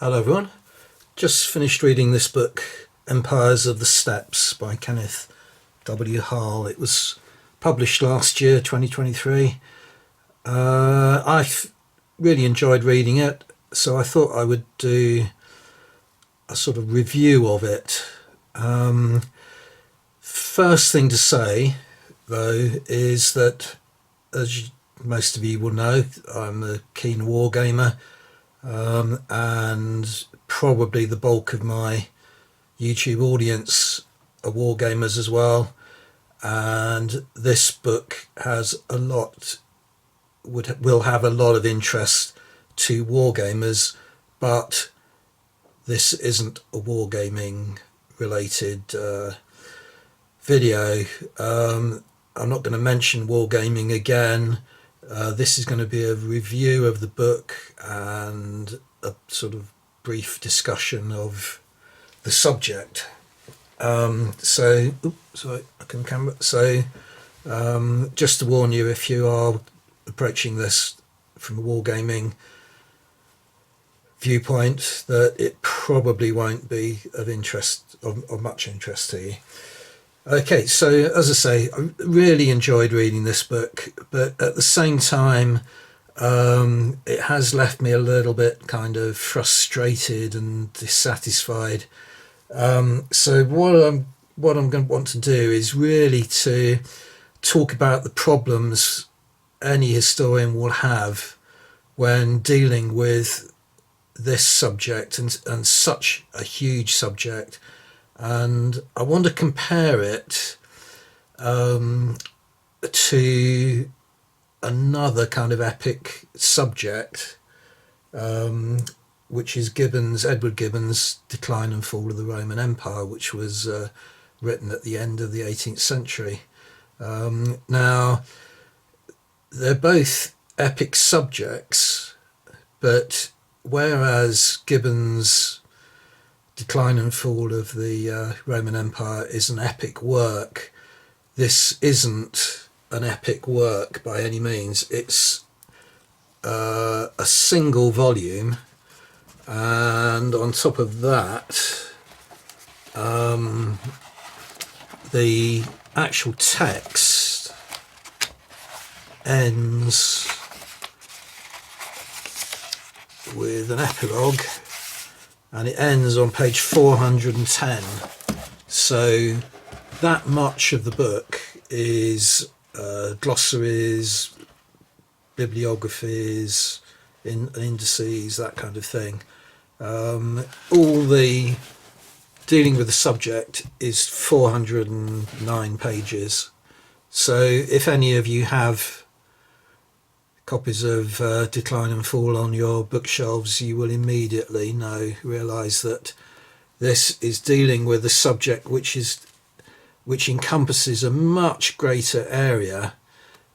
Hello everyone. Just finished reading this book, Empires of the Steppes by Kenneth W Harl. It was published last year, 2023. I've really enjoyed reading it, so I thought I would do a sort of review of it. First thing to say, though, is that, as most of you will know, I'm a keen wargamer. And probably the bulk of my YouTube audience are wargamers as well, and this book has will have a lot of interest to wargamers, but this isn't a wargaming related video. I'm not going to mention wargaming again. This is going to be a review of the book and a sort of brief discussion of the subject. Just to warn you, if you are approaching this from a wargaming viewpoint, that it probably won't be of interest, of much interest to you. Okay, so as I say, I really enjoyed reading this book, but at the same time, it has left me a little bit kind of frustrated and dissatisfied. So what I'm going to want to do is really to talk about the problems any historian will have when dealing with this subject and such a huge subject. And I want to compare it to another kind of epic subject, which is Edward Gibbon's Decline and Fall of the Roman Empire, which was written at the end of the 18th century. Now, they're both epic subjects, but whereas Gibbon's Decline and Fall of the Roman Empire is an epic work, this isn't an epic work by any means. It's a single volume, and on top of that, the actual text ends with an epilogue, and it ends on page 410. So that much of the book is glossaries, bibliographies, indices, that kind of thing. All the dealing with the subject is 409 pages. So if any of you have copies of Decline and Fall on your bookshelves, you will immediately realise that this is dealing with a subject which encompasses a much greater area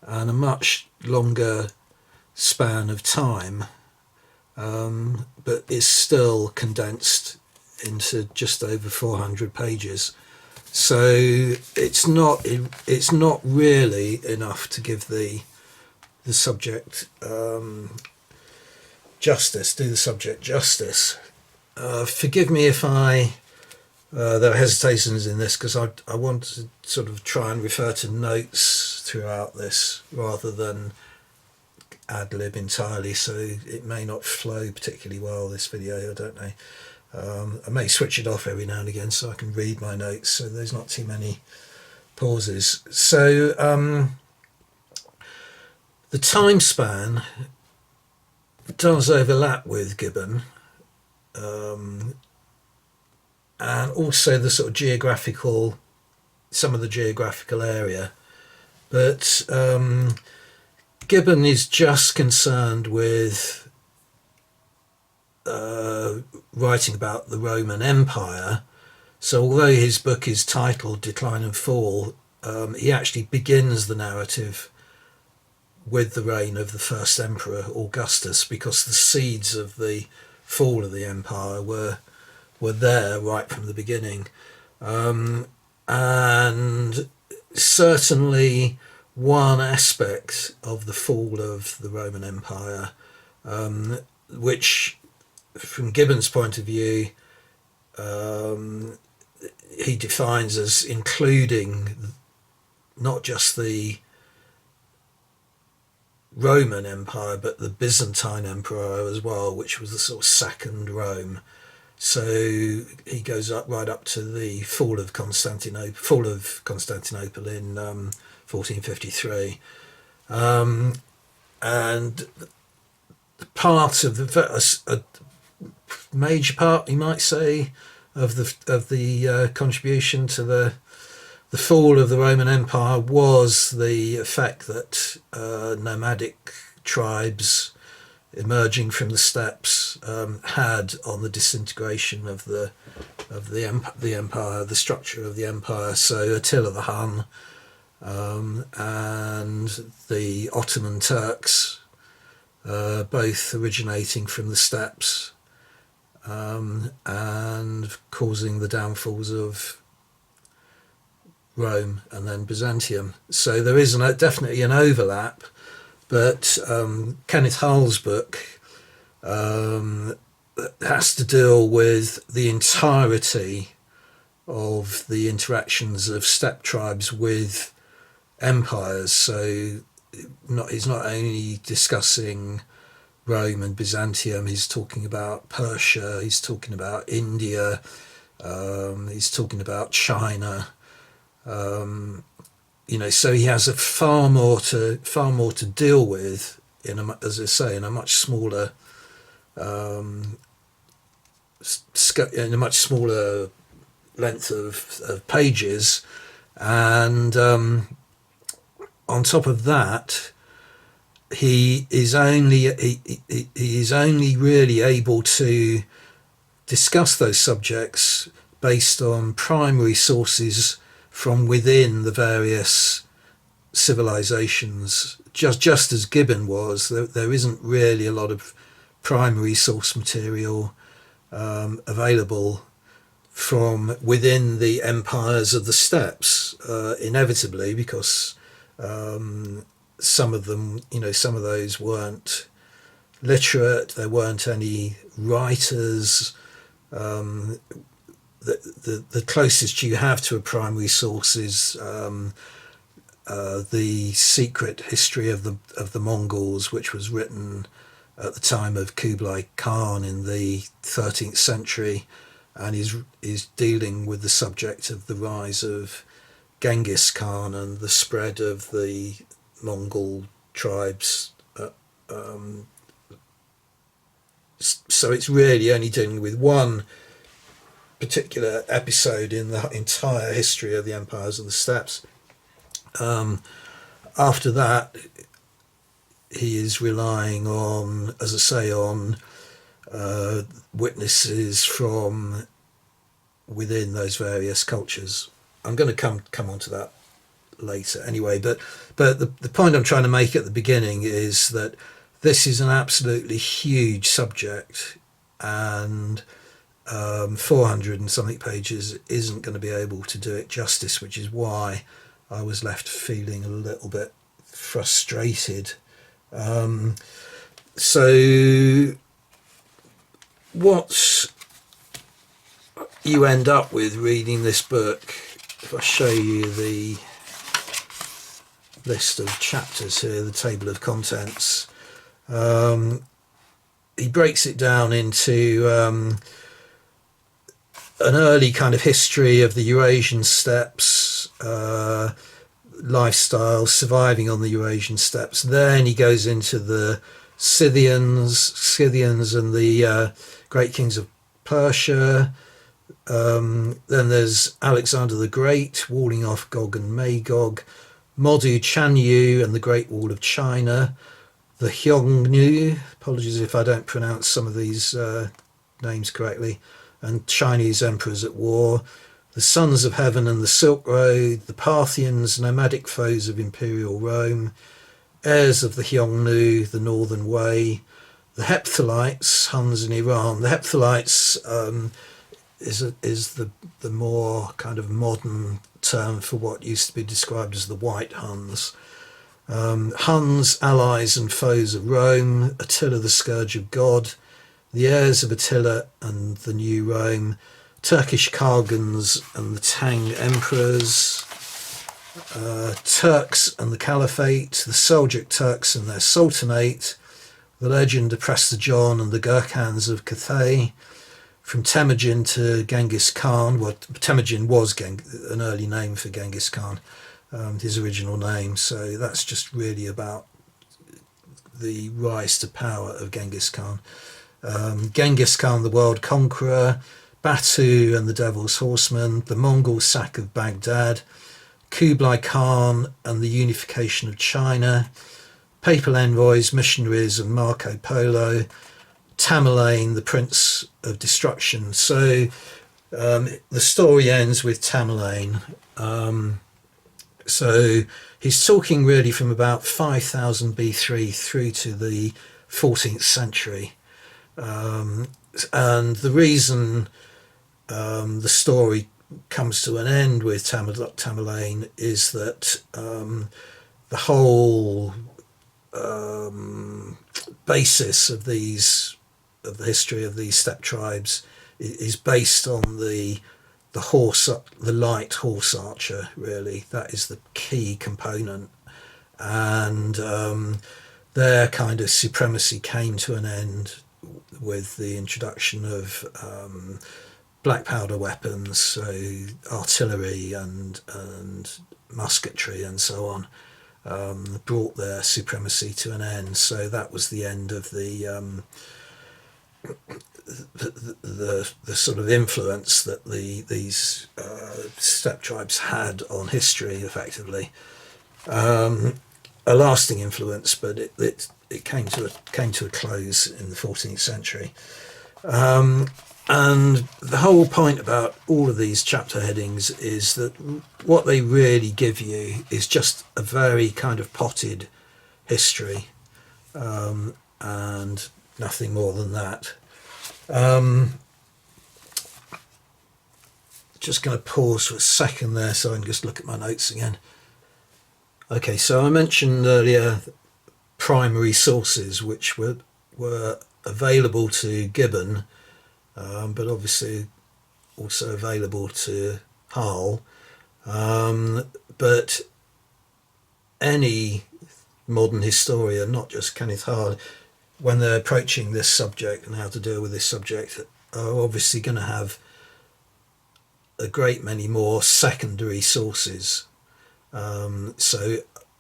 and a much longer span of time, but is still condensed into just over 400 pages. So it's not really enough to give the subject justice, do the subject justice. Forgive me if there are hesitations in this, because I want to sort of try and refer to notes throughout this rather than ad lib entirely, so it may not flow particularly well, this video, I don't know. I may switch it off every now and again so I can read my notes, so there's not too many pauses. So the time span does overlap with Gibbon, and also the sort of some of the geographical area, but Gibbon is just concerned with writing about the Roman Empire. So although his book is titled Decline and Fall, he actually begins the narrative with the reign of the first emperor Augustus, because the seeds of the fall of the empire were there right from the beginning. And certainly one aspect of the fall of the Roman Empire, which from Gibbon's point of view, he defines as including not just the Roman Empire but the Byzantine Empire as well, which was the sort of second Rome. So he goes up right up to the fall of Constantinople in 1453, and part of a major part, you might say, of the contribution to the fall of the Roman Empire was the effect that nomadic tribes emerging from the steppes had on the disintegration of the empire, the structure of the empire. So Attila the Hun and the Ottoman Turks, both originating from the steppes and causing the downfalls of Rome and then Byzantium. So there is definitely an overlap, but Kenneth Harl's book has to deal with the entirety of the interactions of steppe tribes with empires. So he's not only discussing Rome and Byzantium, he's talking about Persia, he's talking about India, he's talking about China. So he has a far more to deal with in a much smaller in a much smaller length of pages, and on top of that, he is only really able to discuss those subjects based on primary sources from within the various civilizations. Just as Gibbon was, there isn't really a lot of primary source material available from within the empires of the steppes, inevitably, because some of them, some of those weren't literate, there weren't any writers. The closest you have to a primary source is the secret history of the Mongols, which was written at the time of Kublai Khan in the 13th century, and is dealing with the subject of the rise of Genghis Khan and the spread of the Mongol tribes. So it's really only dealing with one particular episode in the entire history of the empires of the steppes. After that, he is relying on, as I say, on witnesses from within those various cultures. I'm going to come on to that later anyway, but the point I'm trying to make at the beginning is that this is an absolutely huge subject, and 400 and something pages isn't going to be able to do it justice, which is why I was left feeling a little bit frustrated. So what you end up with reading this book, if I show you the list of chapters here, the table of contents, he breaks it down into an early kind of history of the Eurasian steppes, lifestyle, surviving on the Eurasian steppes. Then he goes into the Scythians and the great kings of Persia. Then there's Alexander the Great walling off Gog and Magog, Modu Chanyu and the Great Wall of China, the Xiongnu, apologies if I don't pronounce some of these names correctly, and Chinese emperors at war, the Sons of Heaven and the Silk Road, the Parthians, nomadic foes of imperial Rome, heirs of the Xiongnu, the Northern Way, the Hephthalites, Huns in Iran. The Hephthalites is the more kind of modern term for what used to be described as the White Huns. Huns, allies and foes of Rome, Attila the Scourge of God, the heirs of Attila and the New Rome, Turkish Khagans and the Tang emperors, Turks and the Caliphate, the Seljuk Turks and their Sultanate, the legend of Prester John and the Gurkhans of Cathay, from Temujin to Genghis Khan. Well, Temujin was an early name for Genghis Khan, his original name. So that's just really about the rise to power of Genghis Khan. Genghis Khan, the world conqueror, Batu and the Devil's Horseman, the Mongol sack of Baghdad, Kublai Khan and the unification of China, papal envoys, missionaries and Marco Polo, Tamerlane, the Prince of Destruction. So the story ends with Tamerlane. So he's talking really from about 5000 B3 through to the 14th century. And the reason the story comes to an end with Tamerlane is that the whole basis of the history of these steppe tribes is based on the light horse archer. Really, that is the key component, and their kind of supremacy came to an end with the introduction of black powder weapons, so artillery and musketry and so on, brought their supremacy to an end. So that was the end of the sort of influence that these steppe tribes had on history, effectively. A lasting influence, but it came to a close in the 14th century. And the whole point about all of these chapter headings is that what they really give you is just a very kind of potted history, and nothing more than that. Just going to pause for a second there so I can just look at my notes again. Okay, so I mentioned earlier primary sources which were available to Gibbon, but obviously also available to Harl. But any modern historian, not just Kenneth Harl, when they're approaching this subject and how to deal with this subject, are obviously going to have a great many more secondary sources. So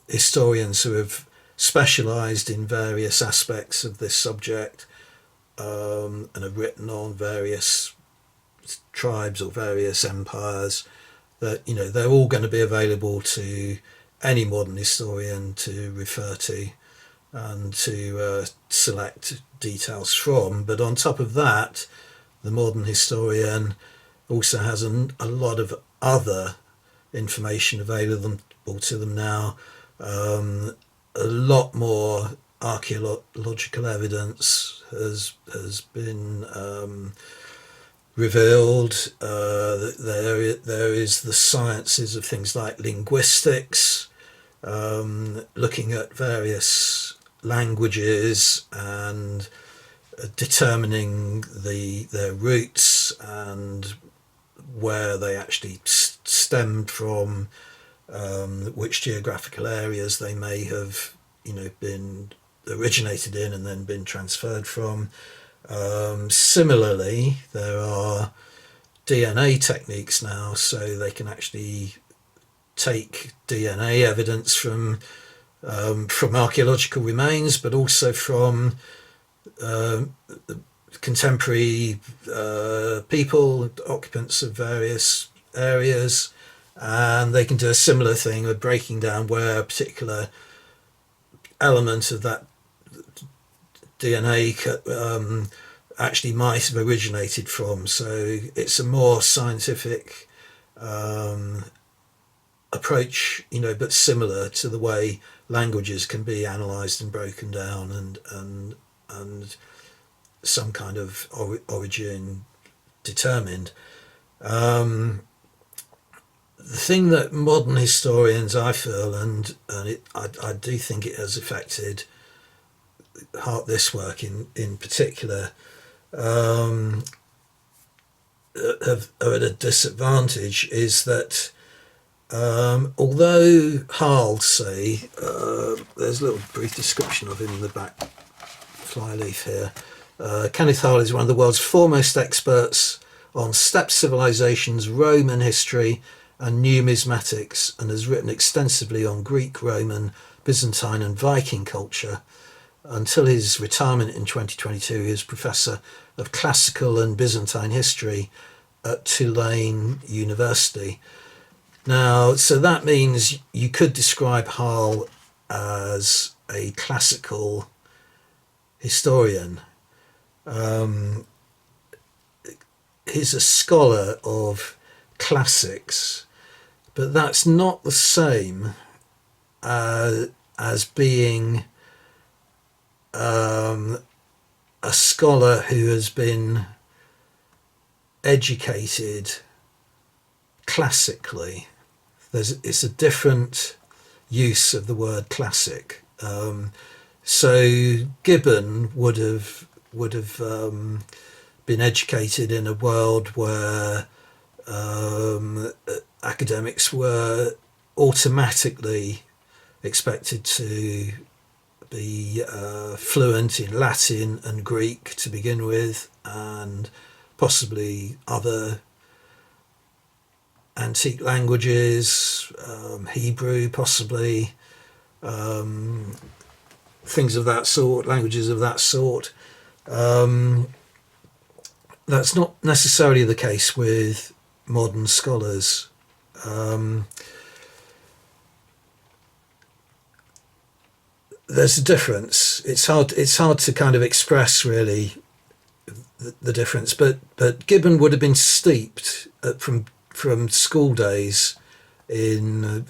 historians who have specialised in various aspects of this subject, and have written on various tribes or various empires, that they're all going to be available to any modern historian to refer to and to select details from. But on top of that, the modern historian also has a lot of other information available to them now. A lot more archaeological evidence has been revealed. There is the sciences of things like linguistics, looking at various languages and determining their roots and where they actually stemmed from, which geographical areas they may have been originated in and then been transferred from. Similarly, there are DNA techniques now, so they can actually take DNA evidence from archaeological remains, but also from contemporary people, occupants of various areas, and they can do a similar thing with breaking down where a particular element of that DNA actually might have originated from. So it's a more scientific approach, but similar to the way languages can be analysed and broken down and some kind of origin determined. The thing that modern historians, I feel, I do think it has affected this work in particular, are at a disadvantage is that although Harl, say, there's a little brief description of him in the back flyleaf here. Kenneth Harl is one of the world's foremost experts on steppe civilizations, Roman history, and numismatics, and has written extensively on Greek, Roman, Byzantine, and Viking culture. Until his retirement in 2022, he was Professor of Classical and Byzantine History at Tulane University. Now, so that means you could describe Harl as a classical historian. He's a scholar of classics, but that's not the same as being a scholar who has been educated classically. It's a different use of the word classic. So Gibbon would have been educated in a world where academics were automatically expected to be fluent in Latin and Greek to begin with, and possibly other antique languages, Hebrew possibly, things of that sort, languages of that sort. That's not necessarily the case with modern scholars. There's a difference. It's hard to kind of express really the difference, but Gibbon would have been steeped from school days in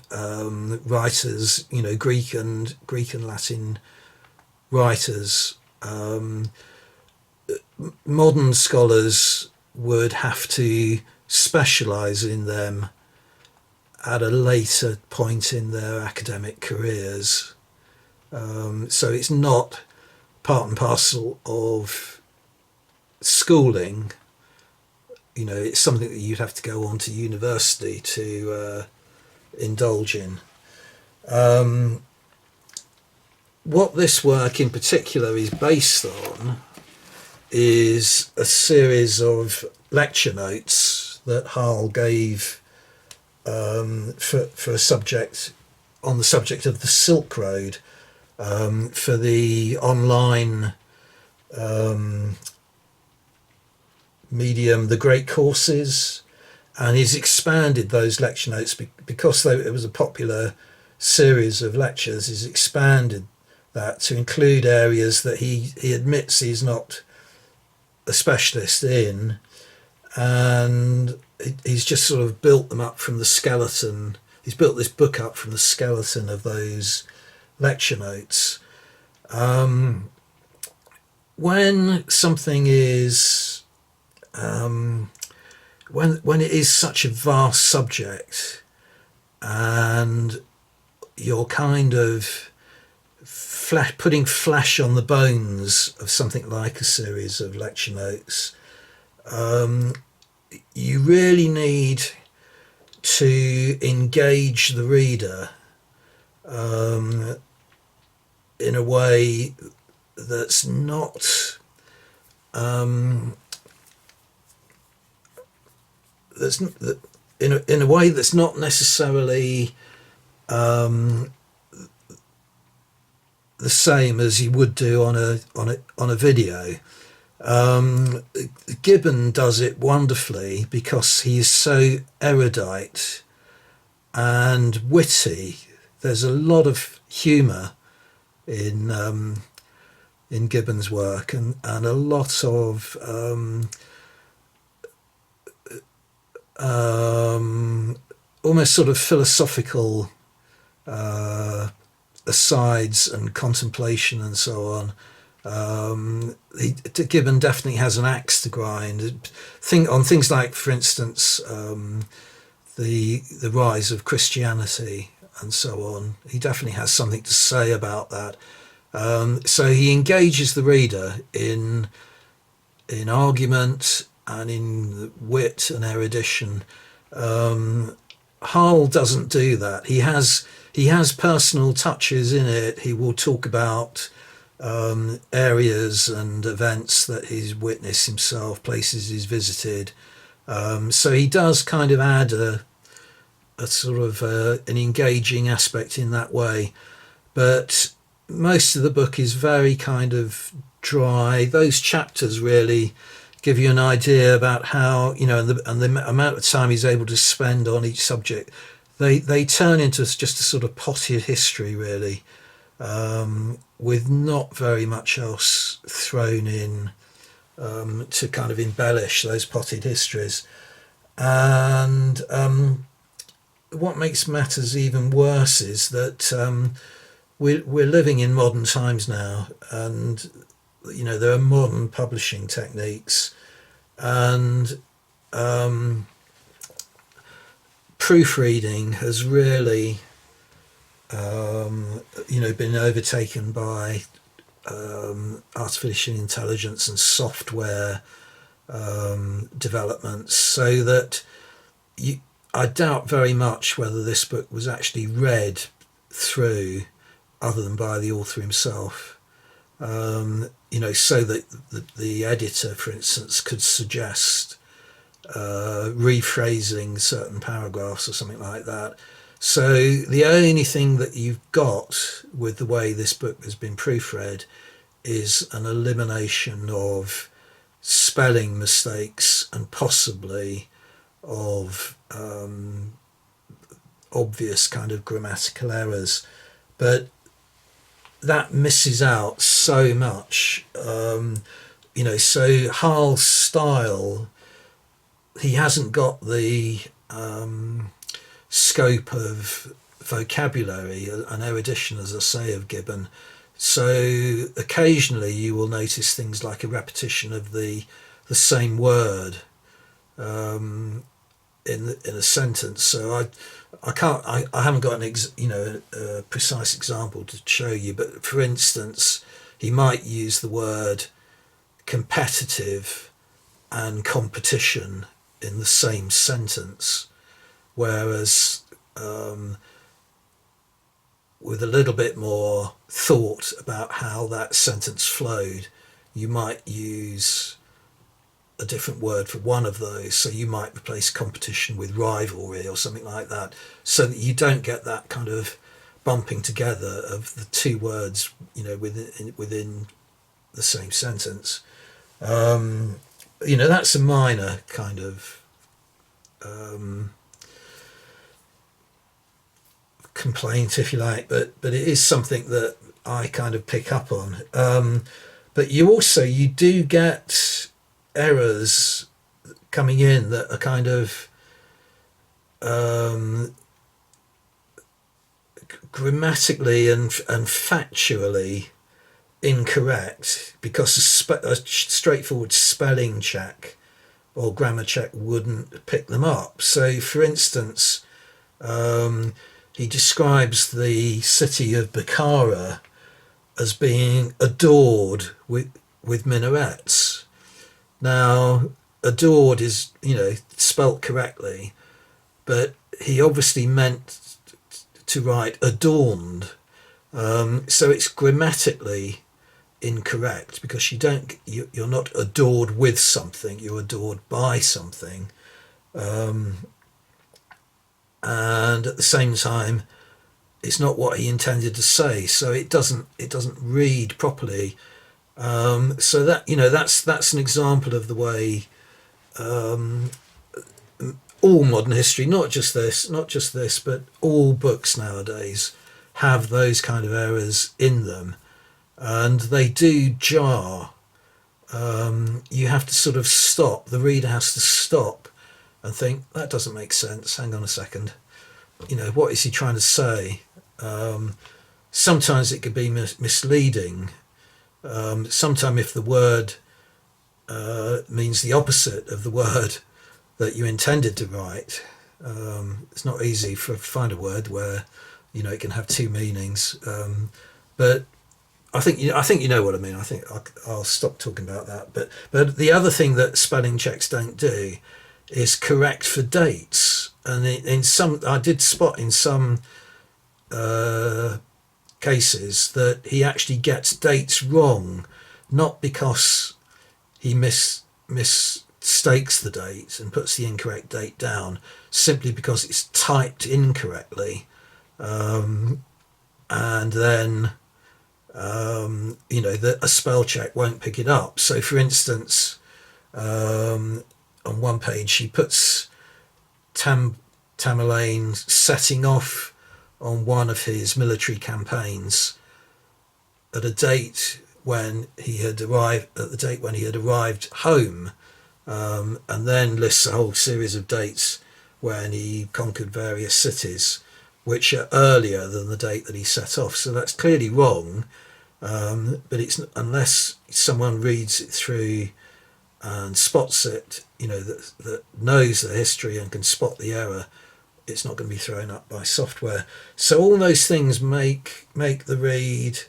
writers, Greek and Latin writers. Modern scholars would have to specialise in them at a later point in their academic careers. So it's not part and parcel of schooling. It's something that you'd have to go on to university to indulge in. What this work in particular is based on is a series of lecture notes that Harl gave for a subject on the subject of the Silk Road, for the online medium, The Great Courses, and he's expanded those lecture notes because it was a popular series of lectures. He's expanded that to include areas that he admits he's not a specialist in, and he's just sort of built them up from the skeleton. He's built this book up from the skeleton of those lecture notes. When something is when it is such a vast subject and you're kind of putting flesh on the bones of something like a series of lecture notes, you really need to engage the reader in a way that's not in a way that's not necessarily the same as you would do on a video. Gibbon does it wonderfully because he's so erudite and witty. There's a lot of humour in Gibbon's work, and a lot of almost sort of philosophical asides and contemplation and so on. Gibbon definitely has an axe to grind. On things like, for instance, the rise of Christianity and so on. He definitely has something to say about that. So he engages the reader in in argument and in wit and erudition. Harl doesn't do that. He has personal touches in it. He will talk about areas and events that he's witnessed himself, places he's visited. So he does kind of add a sort of an engaging aspect in that way. But most of the book is very kind of dry. Those chapters really give you an idea about how, you know, and the amount of time he's able to spend on each subject. They turn into just a sort of potted history, really, with not very much else thrown in to kind of embellish those potted histories. And what makes matters even worse is that we're living in modern times now, and you know, there are modern publishing techniques, and proofreading has really you know, been overtaken by artificial intelligence and software developments, so that I doubt very much whether this book was actually read through other than by the author himself. You know, so that the editor, for instance, could suggest rephrasing certain paragraphs or something like that. So the only thing that you've got with the way this book has been proofread is an elimination of spelling mistakes and possibly of obvious kind of grammatical errors. But that misses out so much. You know, so Harl's style, he hasn't got the scope of vocabulary and erudition, as I say, of Gibbon. So occasionally you will notice things like a repetition of the same word in a sentence. So I haven't got a precise example to show you, but for instance, he might use the word competitive and competition in the same sentence, whereas with a little bit more thought about how that sentence flowed, you might use a different word for one of those. So you might replace competition with rivalry or something like that, so that you don't get that kind of bumping together of the two words, you know, within the same sentence. You know, that's a minor kind of complaint, if you like, but it is something that I kind of pick up on. But you do get errors coming in that are kind of grammatically and factually incorrect, because a straightforward spelling check or grammar check wouldn't pick them up. So, for instance, he describes the city of Bukhara as being adored with minarets. Now, adored is, you know, spelt correctly, but he obviously meant to write adorned. So it's grammatically incorrect, because you're not adored with something, you're adored by something. And at the same time, it's not what he intended to say, so it doesn't read properly. So that, you know, that's an example of the way all modern history, not just this, but all books nowadays have those kind of errors in them, and they do jar. You have to sort of stop. The reader has to stop and think, that doesn't make sense. Hang on a second. You know, what is he trying to say? Sometimes it could be misleading. Sometimes if the word means the opposite of the word that you intended to write, it's not easy to find a word where, you know, it can have two meanings. But I think you know what I mean. I think I'll stop talking about that. But the other thing that spelling checks don't do is correct for dates. And in some, I did spot in some cases that he actually gets dates wrong, not because he mistakes the date and puts the incorrect date down, simply because it's typed incorrectly, and then a spell check won't pick it up. So, for instance, on one page he puts Tamerlane setting off on one of his military campaigns at a date when he had arrived home, and then lists a whole series of dates when he conquered various cities, which are earlier than the date that he set off. So that's clearly wrong. But it's, unless someone reads it through and spots it, that knows the history and can spot the error, it's not going to be thrown up by software. So all those things make the read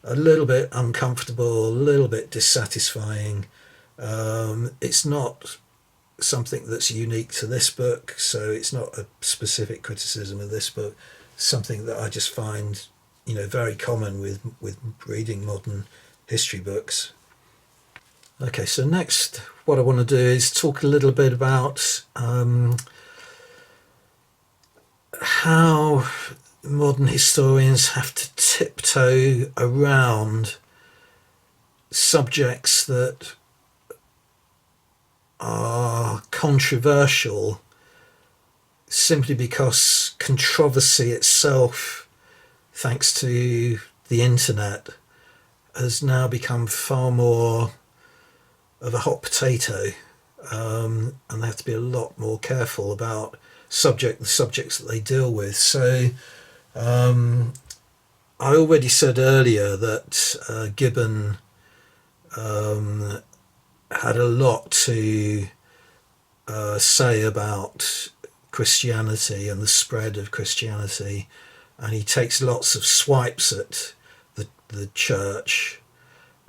a little bit uncomfortable, a little bit dissatisfying. It's not something that's unique to this book, so it's not a specific criticism of this book. It's something that I just find, very common with reading modern history books. Okay, so next, what I want to do is talk a little bit about how modern historians have to tiptoe around subjects that are controversial simply because controversy itself, thanks to the internet, has now become far more of a hot potato, and they have to be a lot more careful about the subjects that they deal with. So I already said earlier that Gibbon had a lot to say about Christianity and the spread of Christianity, and he takes lots of swipes at the church,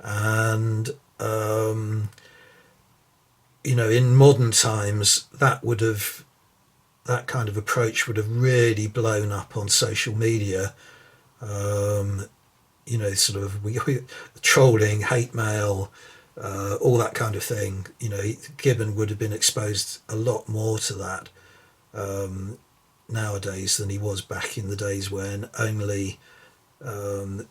and in modern times that kind of approach would have really blown up on social media. Sort of trolling, hate mail, all that kind of thing. Gibbon would have been exposed a lot more to that nowadays than he was back in the days when only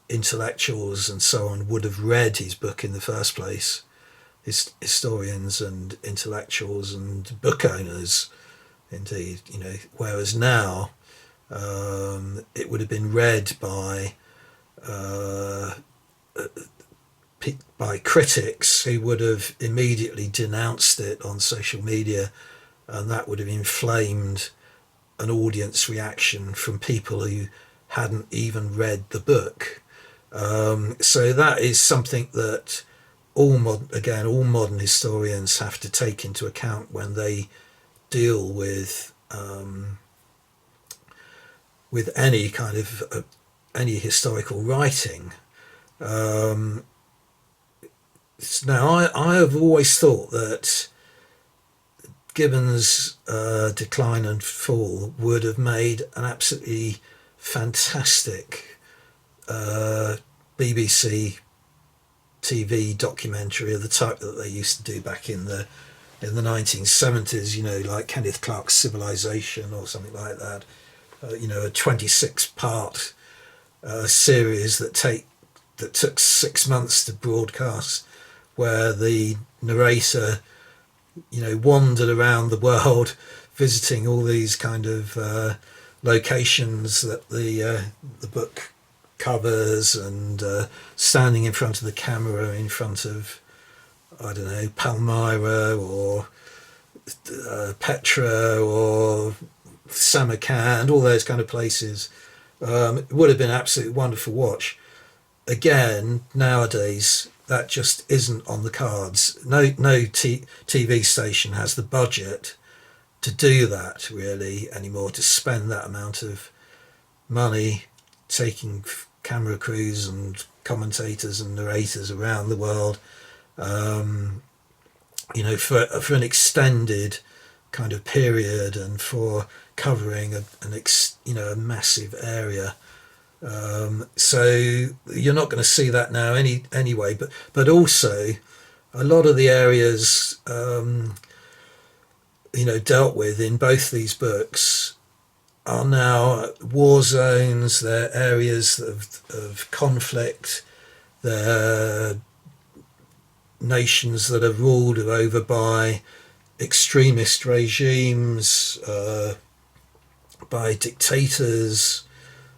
intellectuals and so on would have read his book in the first place. Historians and intellectuals and book owners, indeed. Whereas now it would have been read by critics who would have immediately denounced it on social media, and that would have inflamed an audience reaction from people who hadn't even read the book. So that is something that all modern historians have to take into account when they deal with any kind of any historical writing. Now, I have always thought that Gibbon's Decline and Fall would have made an absolutely fantastic BBC TV documentary of the type that they used to do back in the 1970s, like Kenneth Clark's Civilization or something like that. A 26-part series that took 6 months to broadcast, where the narrator, wandered around the world, visiting all these kind of locations that the book covers, and standing in front of the camera in front of, I don't know, Palmyra or Petra or Samarkand, all those kind of places. It would have been an absolutely wonderful watch. Again, nowadays that just isn't on the cards. No TV station has the budget to do that really anymore, to spend that amount of money taking camera crews and commentators and narrators around the world, for an extended kind of period and for covering a massive area. So you're not going to see that now anyway. But also, a lot of the areas dealt with in both these books are now war zones. They're areas of conflict. They're nations that are ruled over by extremist regimes, by dictators.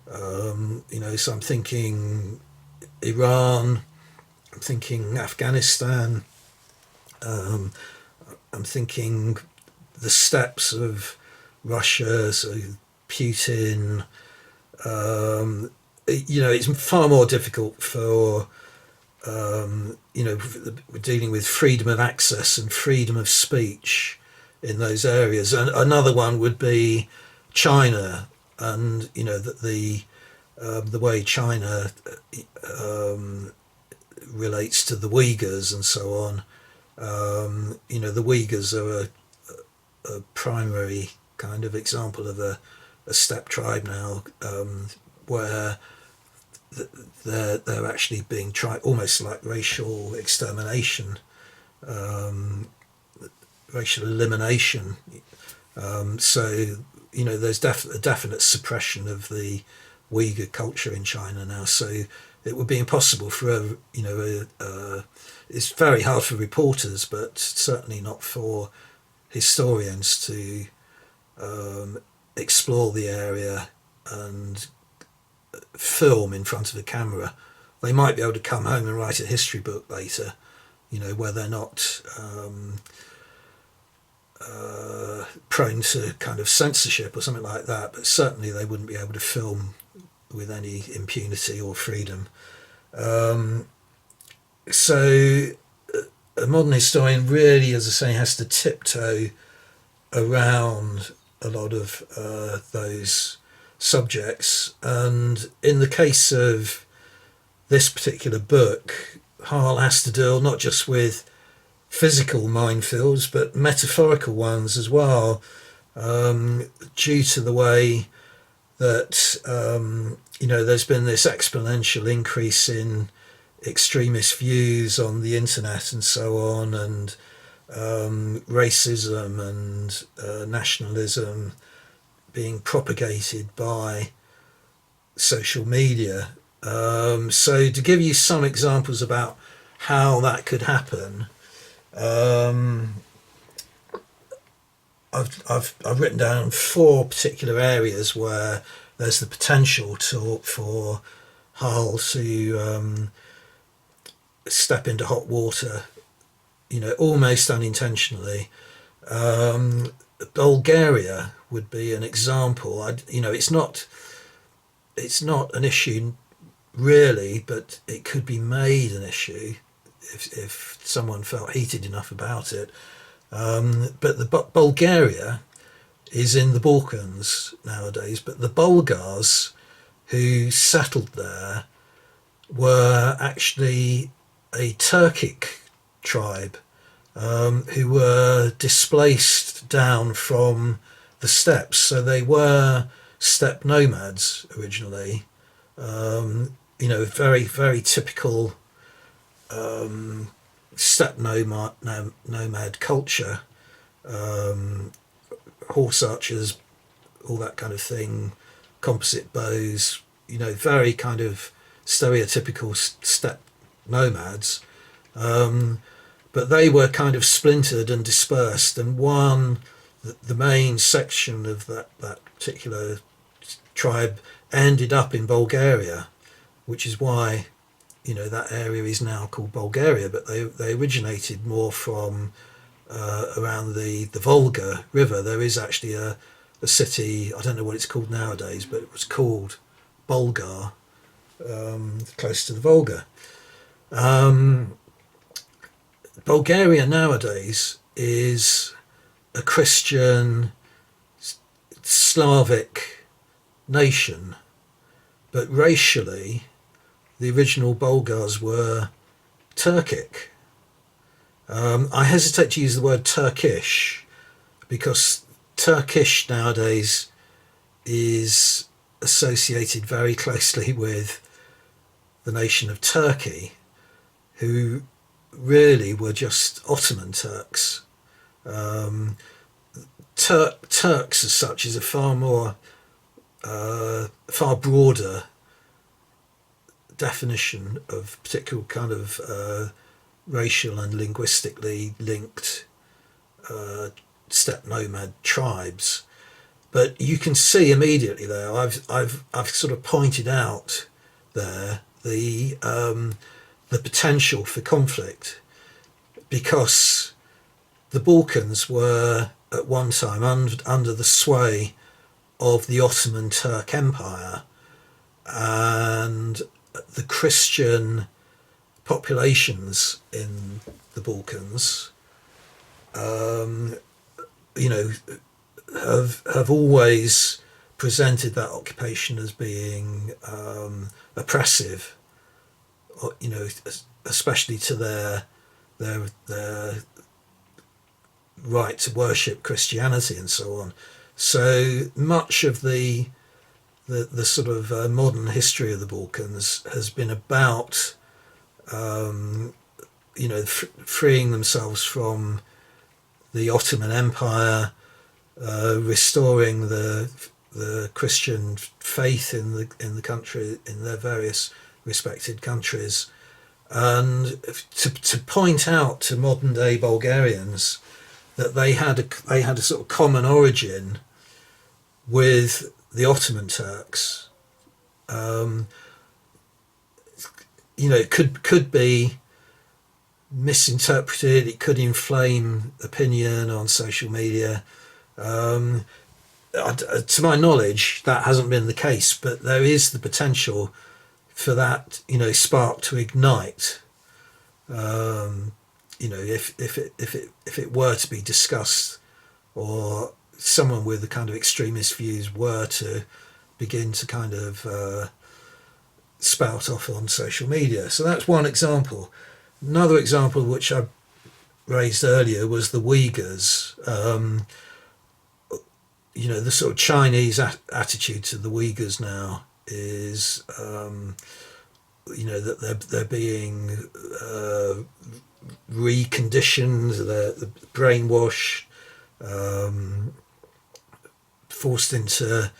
So I'm thinking Iran, I'm thinking Afghanistan, I'm thinking the steppes of Russia, so Putin. It's far more difficult for we're dealing with freedom of access and freedom of speech in those areas. And another one would be China, and that the way China relates to the Uyghurs and so on. The Uyghurs are a primary kind of example of a steppe tribe now, where they're actually being tried almost like racial extermination, racial elimination. So there's a definite suppression of the Uyghur culture in China now. So it would be impossible for it's very hard for reporters, but certainly not for historians to explore the area and film in front of a camera. They might be able to come home and write a history book later, where they're not prone to kind of censorship or something like that, but certainly they wouldn't be able to film with any impunity or freedom. So a modern historian really, as I say, has to tiptoe around a lot of those subjects. And in the case of this particular book, Harl has to deal not just with physical minefields but metaphorical ones as well, due to the way that there's been this exponential increase in extremist views on the internet and so on, and racism and nationalism being propagated by social media. So to give you some examples about how that could happen, I've written down 4 particular areas where there's the potential for Harl to step into hot water, almost unintentionally. Bulgaria would be an example. It's not an issue really, but it could be made an issue if someone felt heated enough about it. But Bulgaria is in the Balkans nowadays, but the Bulgars who settled there were actually a Turkic tribe who were displaced down from the steppes. So they were steppe nomads originally, very, very typical steppe nomad culture, horse archers, all that kind of thing, composite bows, very kind of stereotypical steppe nomads. But they were kind of splintered and dispersed, and the main section of that particular tribe ended up in Bulgaria, which is why that area is now called Bulgaria. But they originated more from around the Volga River. There is actually a city, I don't know what it's called nowadays, but it was called Bulgar, close to the Volga. Bulgaria nowadays is a Christian Slavic nation, but racially the original Bulgars were Turkic. I hesitate to use the word Turkish because Turkish nowadays is associated very closely with the nation of Turkey, who really were just Ottoman Turks. Turks as such is a far broader definition of particular kind of racial and linguistically linked steppe nomad tribes. But you can see immediately there, I've sort of pointed out there the potential for conflict, because the Balkans were at one time under the sway of the Ottoman Turk Empire, and the Christian populations in the Balkans, have always presented that occupation as being oppressive, especially to their right to worship Christianity and so on. So much of the sort of modern history of the Balkans has been about freeing themselves from the Ottoman Empire, restoring the Christian faith in the country, in their various respected countries, and to point out to modern day Bulgarians that they had a sort of common origin with the Ottoman Turks. It could be misinterpreted. It could inflame opinion on social media. To my knowledge, that hasn't been the case, but there is the potential for that, spark to ignite. If it were to be discussed, or someone with the kind of extremist views were to begin to kind of spout off on social media. So that's one example. Another example, which I raised earlier, was the Uyghurs. The sort of Chinese attitude to the Uyghurs now is, that they're being reconditioned, they're brainwashed, forced into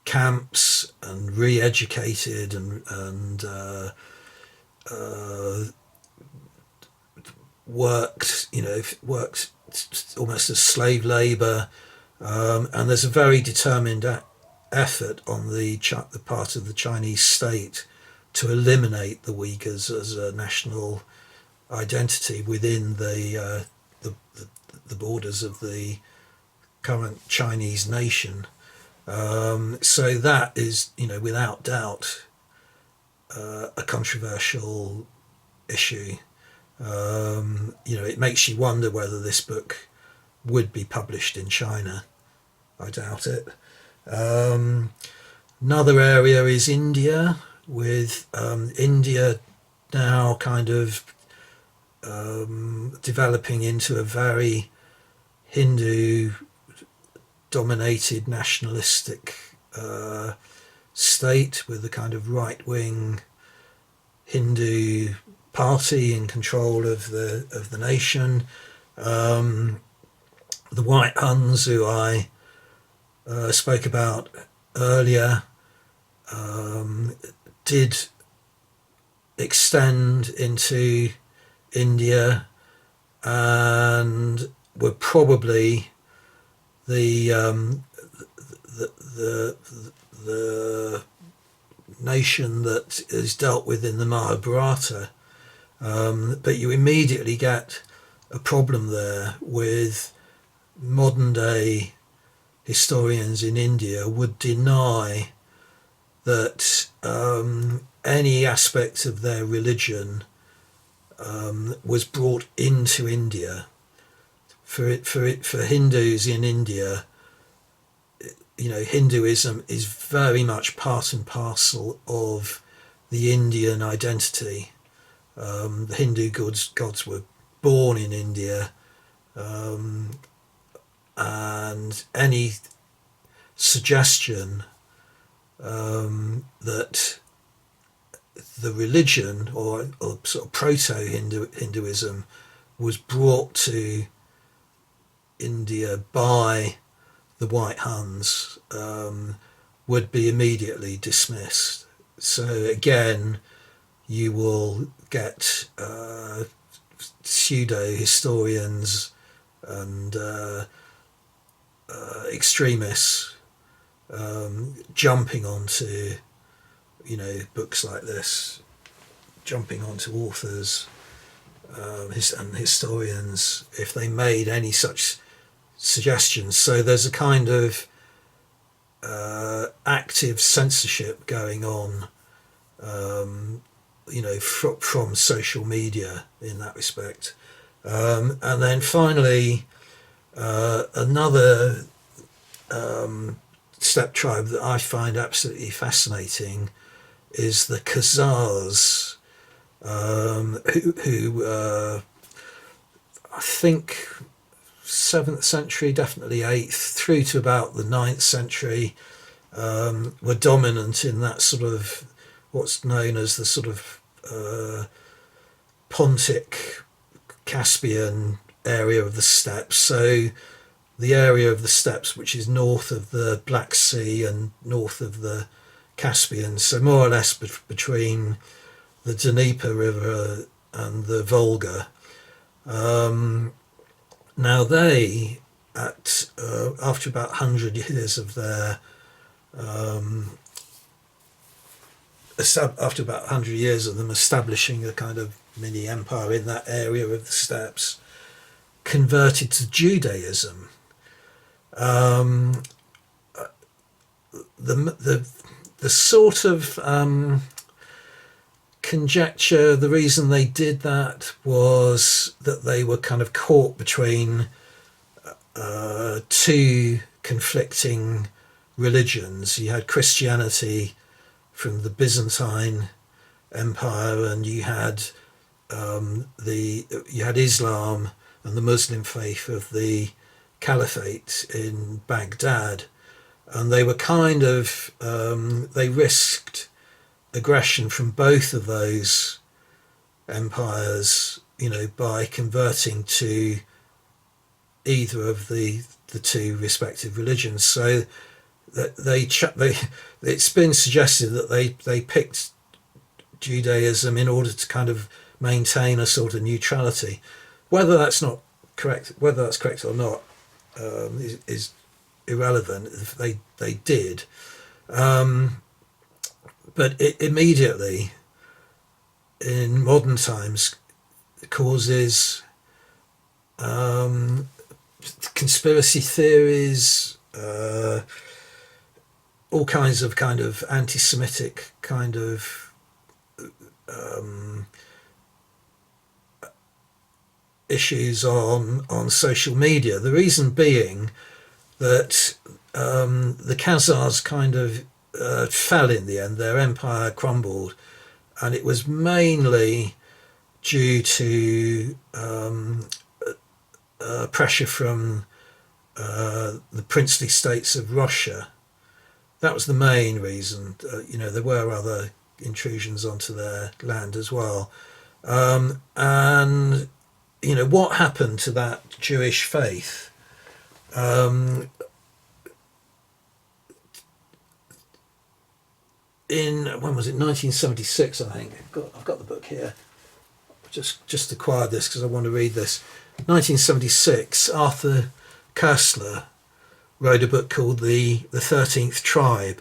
camps and re-educated and worked almost as slave labour, and there's a very determined effort on the part of the Chinese state to eliminate the Uyghurs as a national identity within the borders of the current Chinese nation. So that is, without doubt, a controversial issue. It makes you wonder whether this book would be published in China. I doubt it. Another area is India, with India now kind of developing into a very Hindu-dominated nationalistic state, with a kind of right-wing Hindu party in control of the nation. The White Huns, who I spoke about earlier, did extend into India and were probably the nation that is dealt with in the Mahabharata. But you immediately get a problem there with modern day historians in India would deny that any aspect of their religion was brought into India. For Hindus in India, Hinduism is very much part and parcel of the Indian identity. The Hindu gods were born in India, and any suggestion that the religion or sort of proto-Hinduism was brought to India by the White Huns would be immediately dismissed. So again, you will get pseudo-historians and extremists jumping onto, books like this, jumping onto authors and historians if they made any such suggestions. So there's a kind of active censorship going on, from social media in that respect. And then finally, another steppe tribe that I find absolutely fascinating is the Khazars, who I think 7th century, definitely 8th, through to about the 9th century, were dominant in that sort of what's known as the sort of Pontic Caspian area of the steppes. So the area of the steppes which is north of the Black Sea and north of the Caspian, so more or less between the Dnieper River and the Volga. Now they, after about 100 years of their after about 100 years of them establishing a kind of mini empire in that area of the steppes, converted to Judaism. The sort of conjecture, the reason they did that was that they were kind of caught between two conflicting religions. You had Christianity from the Byzantine Empire, and you had Islam and the Muslim faith of the Caliphate in Baghdad, and they were kind of they risked aggression from both of those empires, by converting to either of the two respective religions. So that it's been suggested that they picked Judaism in order to kind of maintain a sort of neutrality. Whether that's correct or not, is irrelevant. If they did, but it immediately, in modern times, causes conspiracy theories, all kinds of kind of anti-Semitic kind of issues on social media. The reason being that the Khazars kind of fell in the end. Their empire crumbled, and it was mainly due to pressure from the princely states of Russia. That was the main reason. There were other intrusions onto their land as well. And what happened to that Jewish faith? When was it? 1976, I think. I've got the book here. Just acquired this because I want to read this. 1976, Arthur Koestler wrote a book called the 13th Tribe,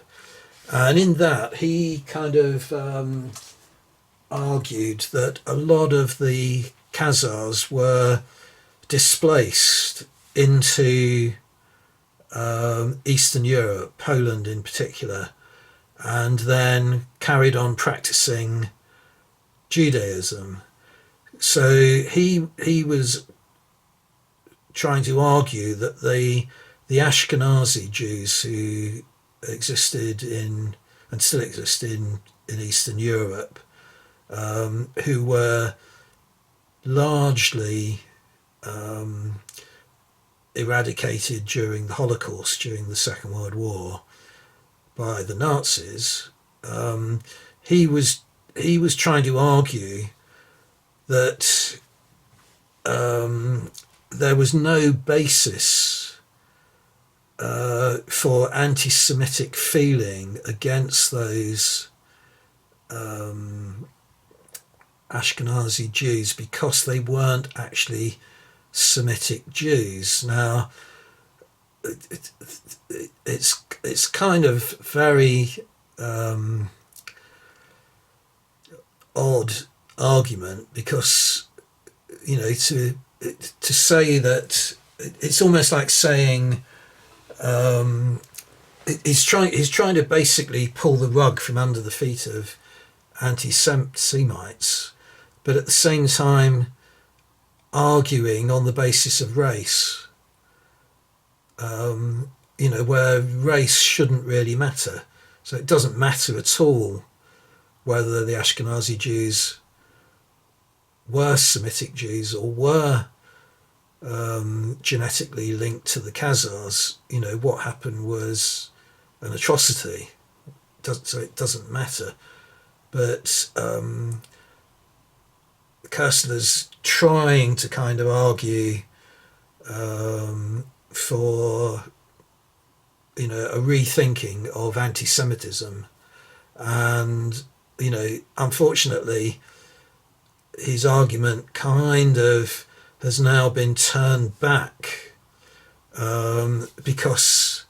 and in that he kind of argued that a lot of the Khazars were displaced into Eastern Europe, Poland in particular, and then carried on practicing Judaism. So he was trying to argue that the Ashkenazi Jews who existed in and still exist in in Eastern Europe, who were largely eradicated during the Holocaust, during the Second World War, by the Nazis. He was trying to argue that there was no basis for anti-Semitic feeling against those Ashkenazi Jews because they weren't actually Semitic Jews. Now, it's kind of very odd argument, because to say that, it's almost like saying he's trying to basically pull the rug from under the feet of anti-Semites, but at the same time arguing on the basis of race, where race shouldn't really matter. So it doesn't matter at all whether the Ashkenazi Jews were Semitic Jews or were genetically linked to the Khazars. What happened was an atrocity, so it doesn't matter. But Kirstner's trying to kind of argue for a rethinking of anti-Semitism, and unfortunately his argument kind of has now been turned back, because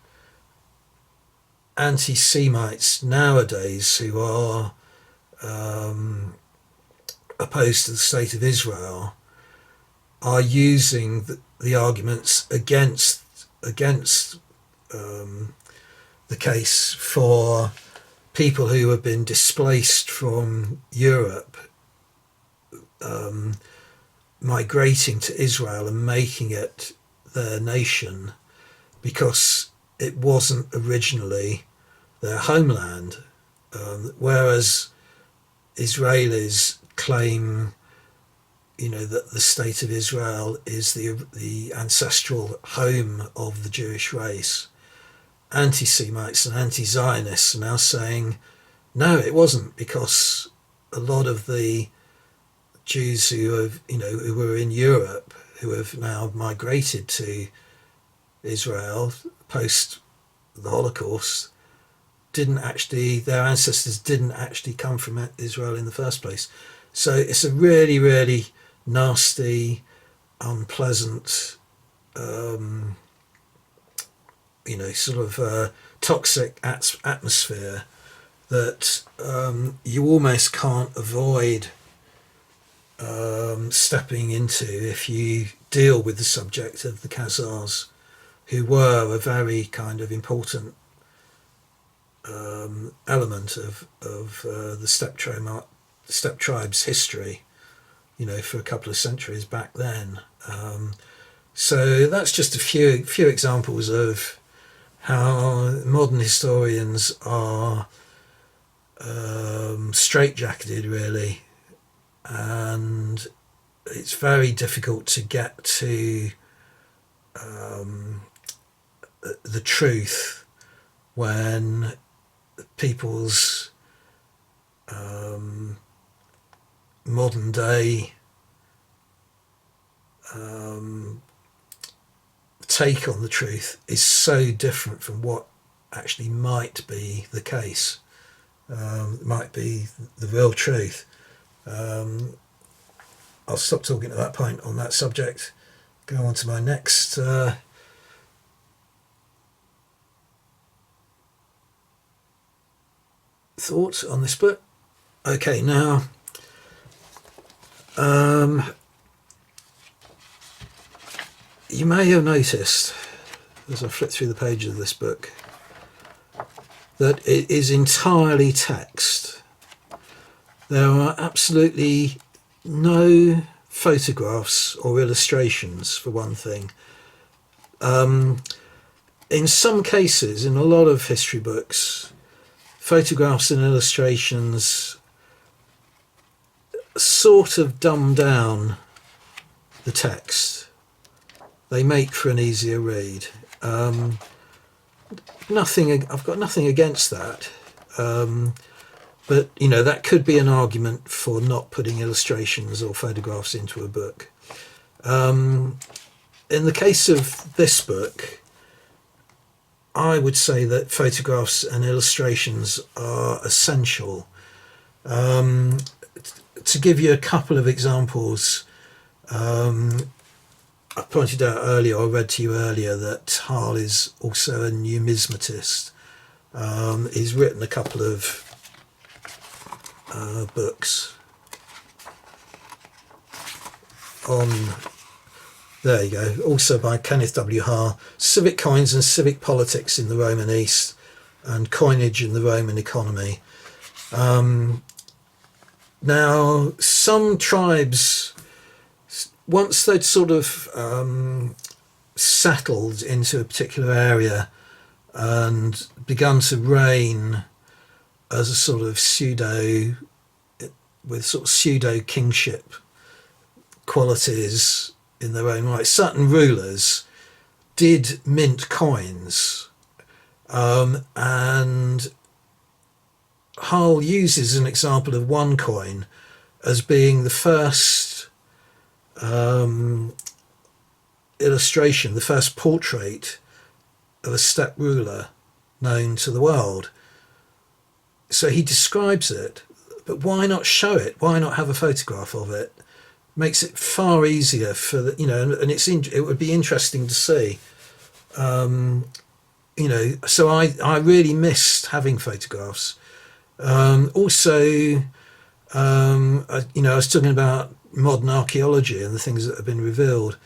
anti-Semites nowadays who are opposed to the state of Israel are using the arguments against the case for people who have been displaced from Europe, migrating to Israel and making it their nation because it wasn't originally their homeland, whereas Israelis claim that the state of Israel is the ancestral home of the Jewish race. Anti-Semites and anti-Zionists are now saying no, it wasn't, because a lot of the Jews who were in Europe, who have now migrated to Israel post the Holocaust, their ancestors didn't actually come from Israel in the first place. So it's a really, really nasty, unpleasant, toxic atmosphere that you almost can't avoid stepping into if you deal with the subject of the Khazars, who were a very kind of important element of the steppe tribe's history, for a couple of centuries back then. So that's just a few examples of how modern historians are straitjacketed, really, and it's very difficult to get to the truth when people's modern day take on the truth is so different from what actually might be the case, might be the real truth. I'll stop talking at that point on that subject, go on to my next thoughts on this book. Okay, now you may have noticed, as I flip through the pages of this book, that it is entirely text. There are absolutely no photographs or illustrations, for one thing. In some cases, in a lot of history books, photographs and illustrations sort of dumb down the text. They make for an easier read. I've got nothing against that. But, you know, that could be an argument for not putting illustrations or photographs into a book. In the case of this book, I would say that photographs and illustrations are essential. To give you a couple of examples, I pointed out earlier, I read to you earlier, that Harl is also a numismatist. He's written a couple of books on, there you go, also by Kenneth W Harl, Civic Coins and Civic Politics in the Roman East and Coinage in the Roman Economy. Now, some tribes, once they'd sort of settled into a particular area and begun to reign as a sort of pseudo kingship qualities in their own right, certain rulers did mint coins, and Harl uses an example of one coin as being the first illustration, the first portrait of a steppe ruler known to the world. So he describes it, but why not show it? Why not have a photograph of it? Makes it far easier for the, you know, and it would be interesting to see. You know, so I really missed having photographs. Also, you know, I was talking about modern archaeology and the things that have been revealed.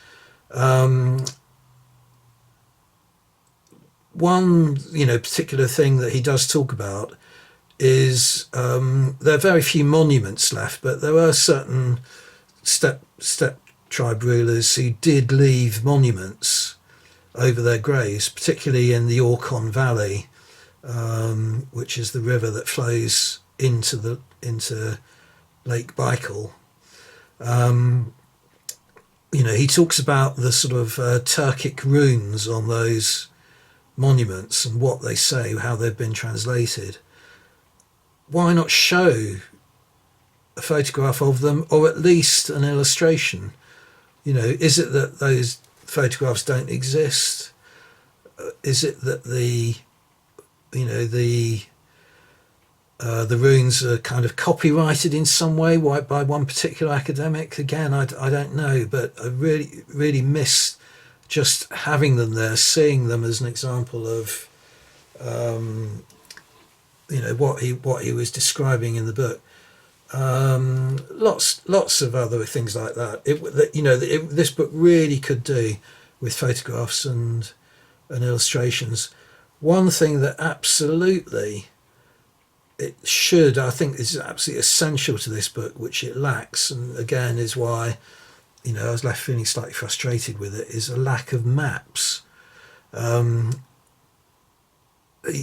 One, you know, particular thing that he does talk about is there are very few monuments left, but there are certain steppe tribe rulers who did leave monuments over their graves, particularly in the Orkhon Valley, which is the river that flows into Lake Baikal. You know, he talks about the sort of Turkic runes on those monuments and what they say, how they've been translated. Why not show a photograph of them, or at least an illustration? You know, is it that those photographs don't exist? Is it that the runes are kind of copyrighted in some way by one particular academic? Again, I don't know, but I really miss just having them there, seeing them as an example of you know, what he was describing in the book. Lots of other things like that. This book really could do with photographs and illustrations. One thing that absolutely it should, I think, is absolutely essential to this book, which it lacks, and again is why, you know, I was left feeling slightly frustrated with it, is a lack of maps.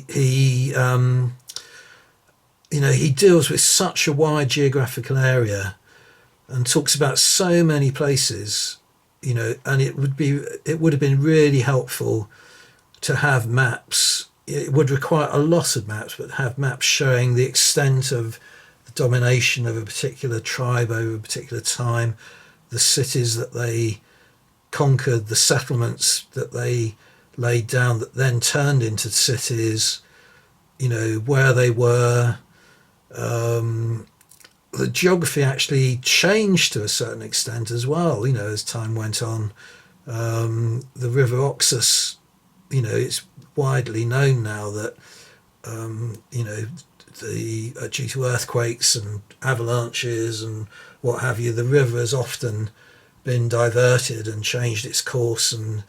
He you know, he deals with such a wide geographical area and talks about so many places, you know, and it would have been really helpful to have maps. It would require a lot of maps, but have maps showing the extent of the domination of a particular tribe over a particular time, the cities that they conquered, the settlements that they laid down that then turned into cities, you know, where they were. The geography actually changed to a certain extent as well, you know, as time went on. The River Oxus, you know, it's widely known now that, you know, due to earthquakes and avalanches and what have you, the river has often been diverted and changed its course, and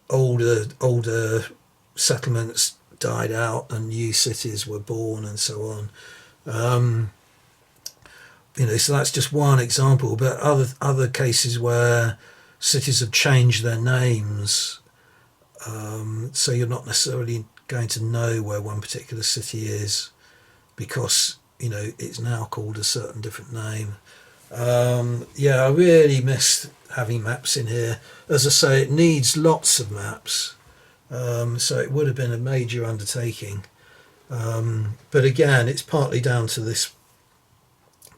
older settlements died out and new cities were born and so on. You know, so that's just one example, but other cases where cities have changed their names, so you're not necessarily going to know where one particular city is because, you know, it's now called a certain different name. Yeah, I really missed having maps in here. As I say, it needs lots of maps, so it would have been a major undertaking. But again, it's partly down to this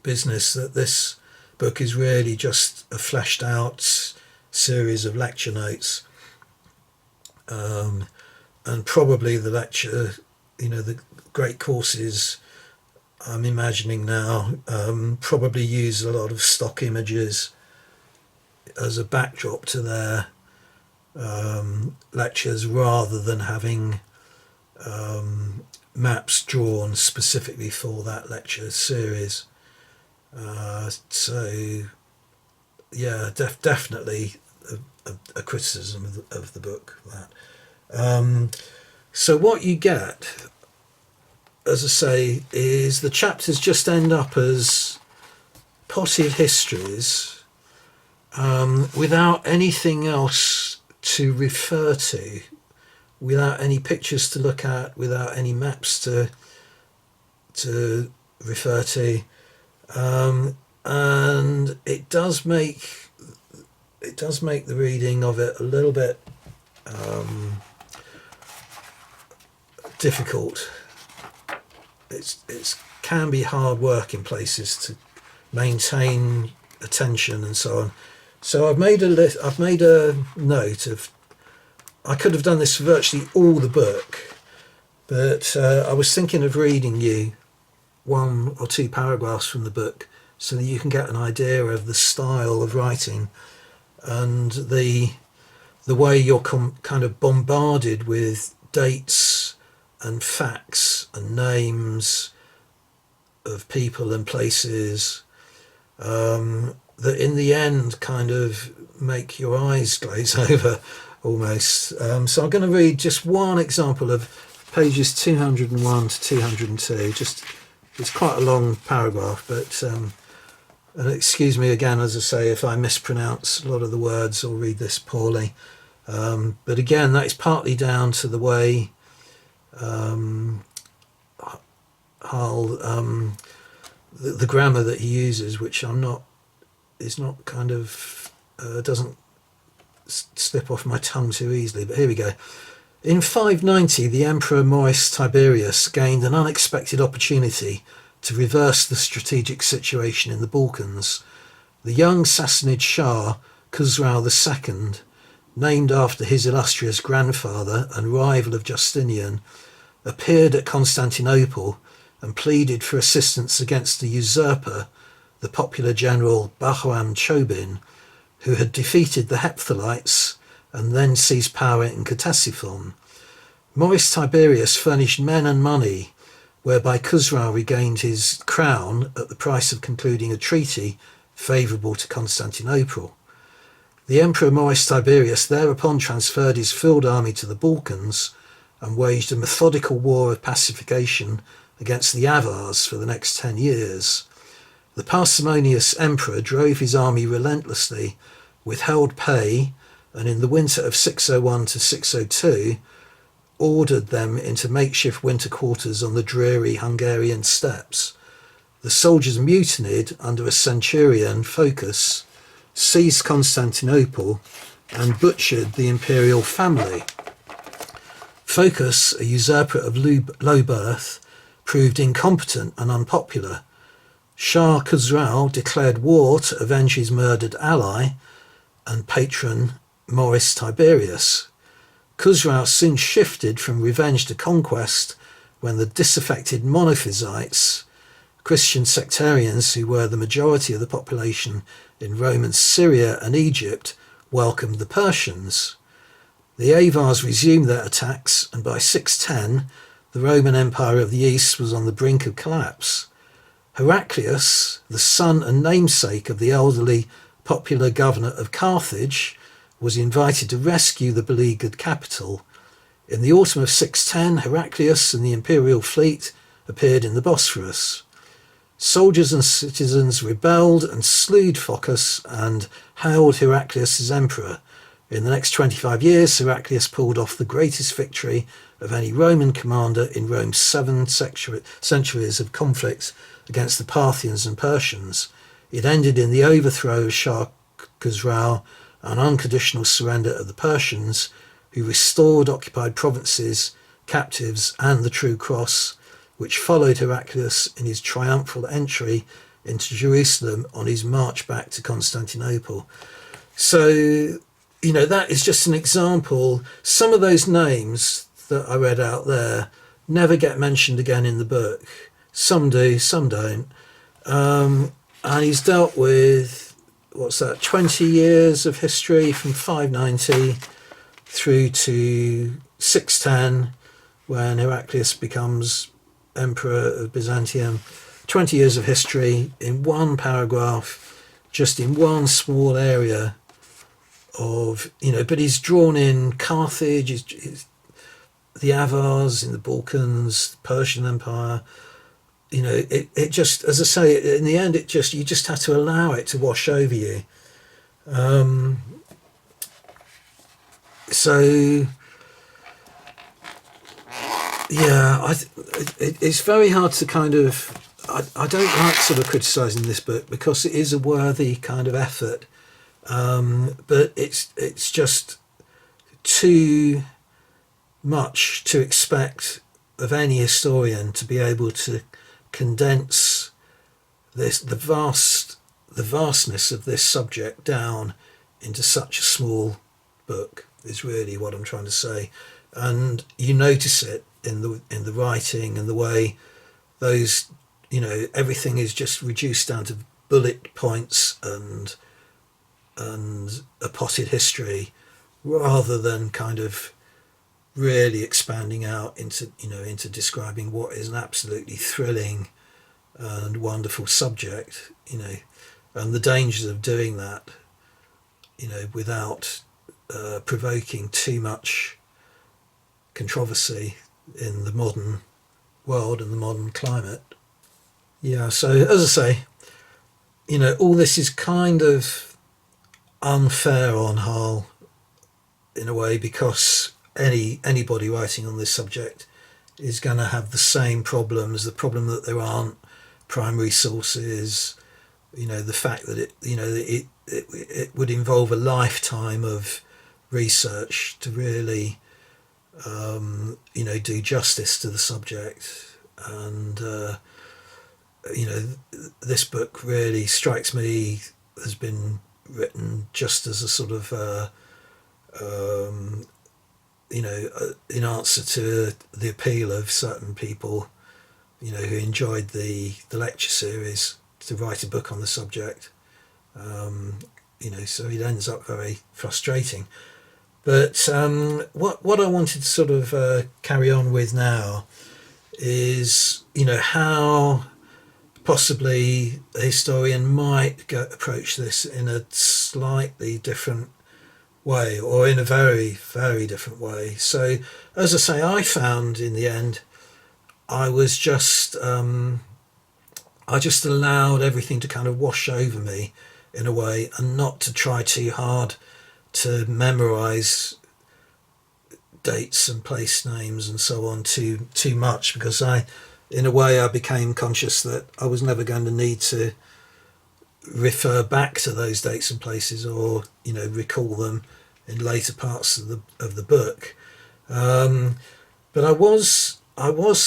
business that this book is really just a fleshed out series of lecture notes, and probably the lecture, you know, the great courses I'm imagining now probably use a lot of stock images as a backdrop to their lectures rather than having maps drawn specifically for that lecture series. So yeah, definitely a criticism of the book, that. So what you get, as I say, is the chapters just end up as potted histories without anything else to refer to, without any pictures to look at, without any maps to refer to, and it does make the reading of it a little bit difficult. It can be hard work in places to maintain attention and so on. So I've made a note of. I could have done this for virtually all the book, but I was thinking of reading you one or two paragraphs from the book so that you can get an idea of the style of writing and the way you're kind of bombarded with dates and facts and names of people and places that in the end kind of make your eyes glaze over almost. So I'm going to read just one example of pages 201 to 202. It's quite a long paragraph, but and excuse me again, as I say, if I mispronounce a lot of the words or read this poorly. But again, that is partly down to the way Harl, the grammar that he uses, which is not kind of doesn't slip off my tongue too easily. But here we go. In 590, the Emperor Maurice Tiberius gained an unexpected opportunity to reverse the strategic situation in the Balkans. The young Sassanid Shah, Khusrau II, named after his illustrious grandfather and rival of Justinian, appeared at Constantinople and pleaded for assistance against the usurper, the popular general Bahram Chobin, who had defeated the Hephthalites and then seized power in Ctesiphon. Maurice Tiberius furnished men and money, whereby Khusrau regained his crown at the price of concluding a treaty favourable to Constantinople. The Emperor Maurice Tiberius thereupon transferred his field army to the Balkans and waged a methodical war of pacification against the Avars for the next 10 years. The parsimonious emperor drove his army relentlessly, withheld pay, and in the winter of 601 to 602 ordered them into makeshift winter quarters on the dreary Hungarian steppes. The soldiers mutinied under a centurion, Phocas, seized Constantinople, and butchered the imperial family. Phocas, a usurper of low birth, proved incompetent and unpopular. Shah Khusrau declared war to avenge his murdered ally and patron Maurice Tiberius. Khusrau soon shifted from revenge to conquest when the disaffected Monophysites, Christian sectarians who were the majority of the population in Roman Syria and Egypt, welcomed the Persians. The Avars resumed their attacks, and by 610 the Roman Empire of the East was on the brink of collapse. Heraclius, the son and namesake of the elderly popular governor of Carthage, was invited to rescue the beleaguered capital. In the autumn of 610, Heraclius and the imperial fleet appeared in the Bosphorus. Soldiers and citizens rebelled and slew Phocas and hailed Heraclius as emperor, In the next 25 years, Heraclius pulled off the greatest victory of any Roman commander in Rome's 7 centuries of conflicts against the Parthians and Persians. It ended in the overthrow of Shah Khusrau, an unconditional surrender of the Persians, who restored occupied provinces, captives, and the True Cross, which followed Heraclius in his triumphal entry into Jerusalem on his march back to Constantinople. So, that is just an example. Some of those names that I read out there never get mentioned again in the book. Some do, some don't. And he's dealt with, 20 years of history from 590 through to 610, when Heraclius becomes Emperor of Byzantium. 20 years of history in one paragraph, just in one small area of, but he's drawn in Carthage, the Avars in the Balkans, the Persian Empire. It just, as I say, in the end, you just have to allow it to wash over you. It's very hard to kind of, I don't like sort of criticising this book because it is a worthy kind of effort, but it's just too much to expect of any historian to be able to condense the vastness of this subject down into such a small book, is really what I'm trying to say. And you notice it in the writing and the way those, everything is just reduced down to bullet points and a potted history, rather than kind of really expanding out into describing what is an absolutely thrilling and wonderful subject, and the dangers of doing that, without provoking too much controversy in the modern world and the modern climate. Yeah, so as I say, all this is kind of unfair on Harl in a way, because anybody writing on this subject is going to have the same problems. The problem that there aren't primary sources, the fact that it would involve a lifetime of research to really do justice to the subject. And this book really strikes me has been written just as a sort of in answer to the appeal of certain people, who enjoyed the lecture series, to write a book on the subject. So it ends up very frustrating. But what I wanted to sort of carry on with now is, how possibly a historian might approach this in a slightly different way, or in a very, very different way. So, as I say, I found in the end, I just allowed everything to kind of wash over me in a way, and not to try too hard to memorize dates and place names and so on too much, because in a way I became conscious that I was never going to need to refer back to those dates and places, or recall them in later parts of the book. But I was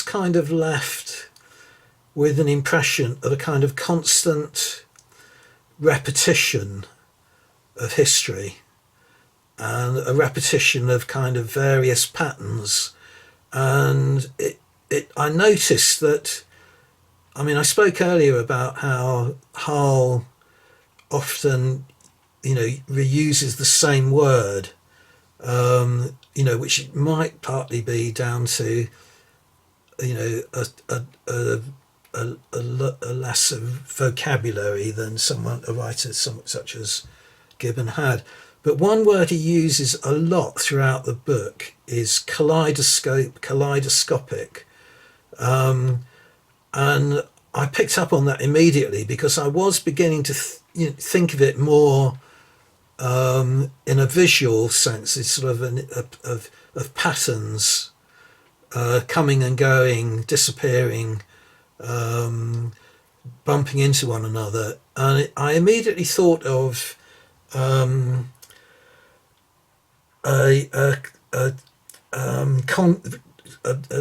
kind of left with an impression of a kind of constant repetition of history, and a repetition of kind of various patterns. And I noticed that, I spoke earlier about how Harl often, reuses the same word, which might partly be down to, a less of vocabulary than a writer such as Gibbon had. But one word he uses a lot throughout the book is kaleidoscopic. And I picked up on that immediately, because I was beginning to think of it more in a visual sense, it's sort of of patterns coming and going, disappearing, bumping into one another, and I immediately thought of a, a, a, an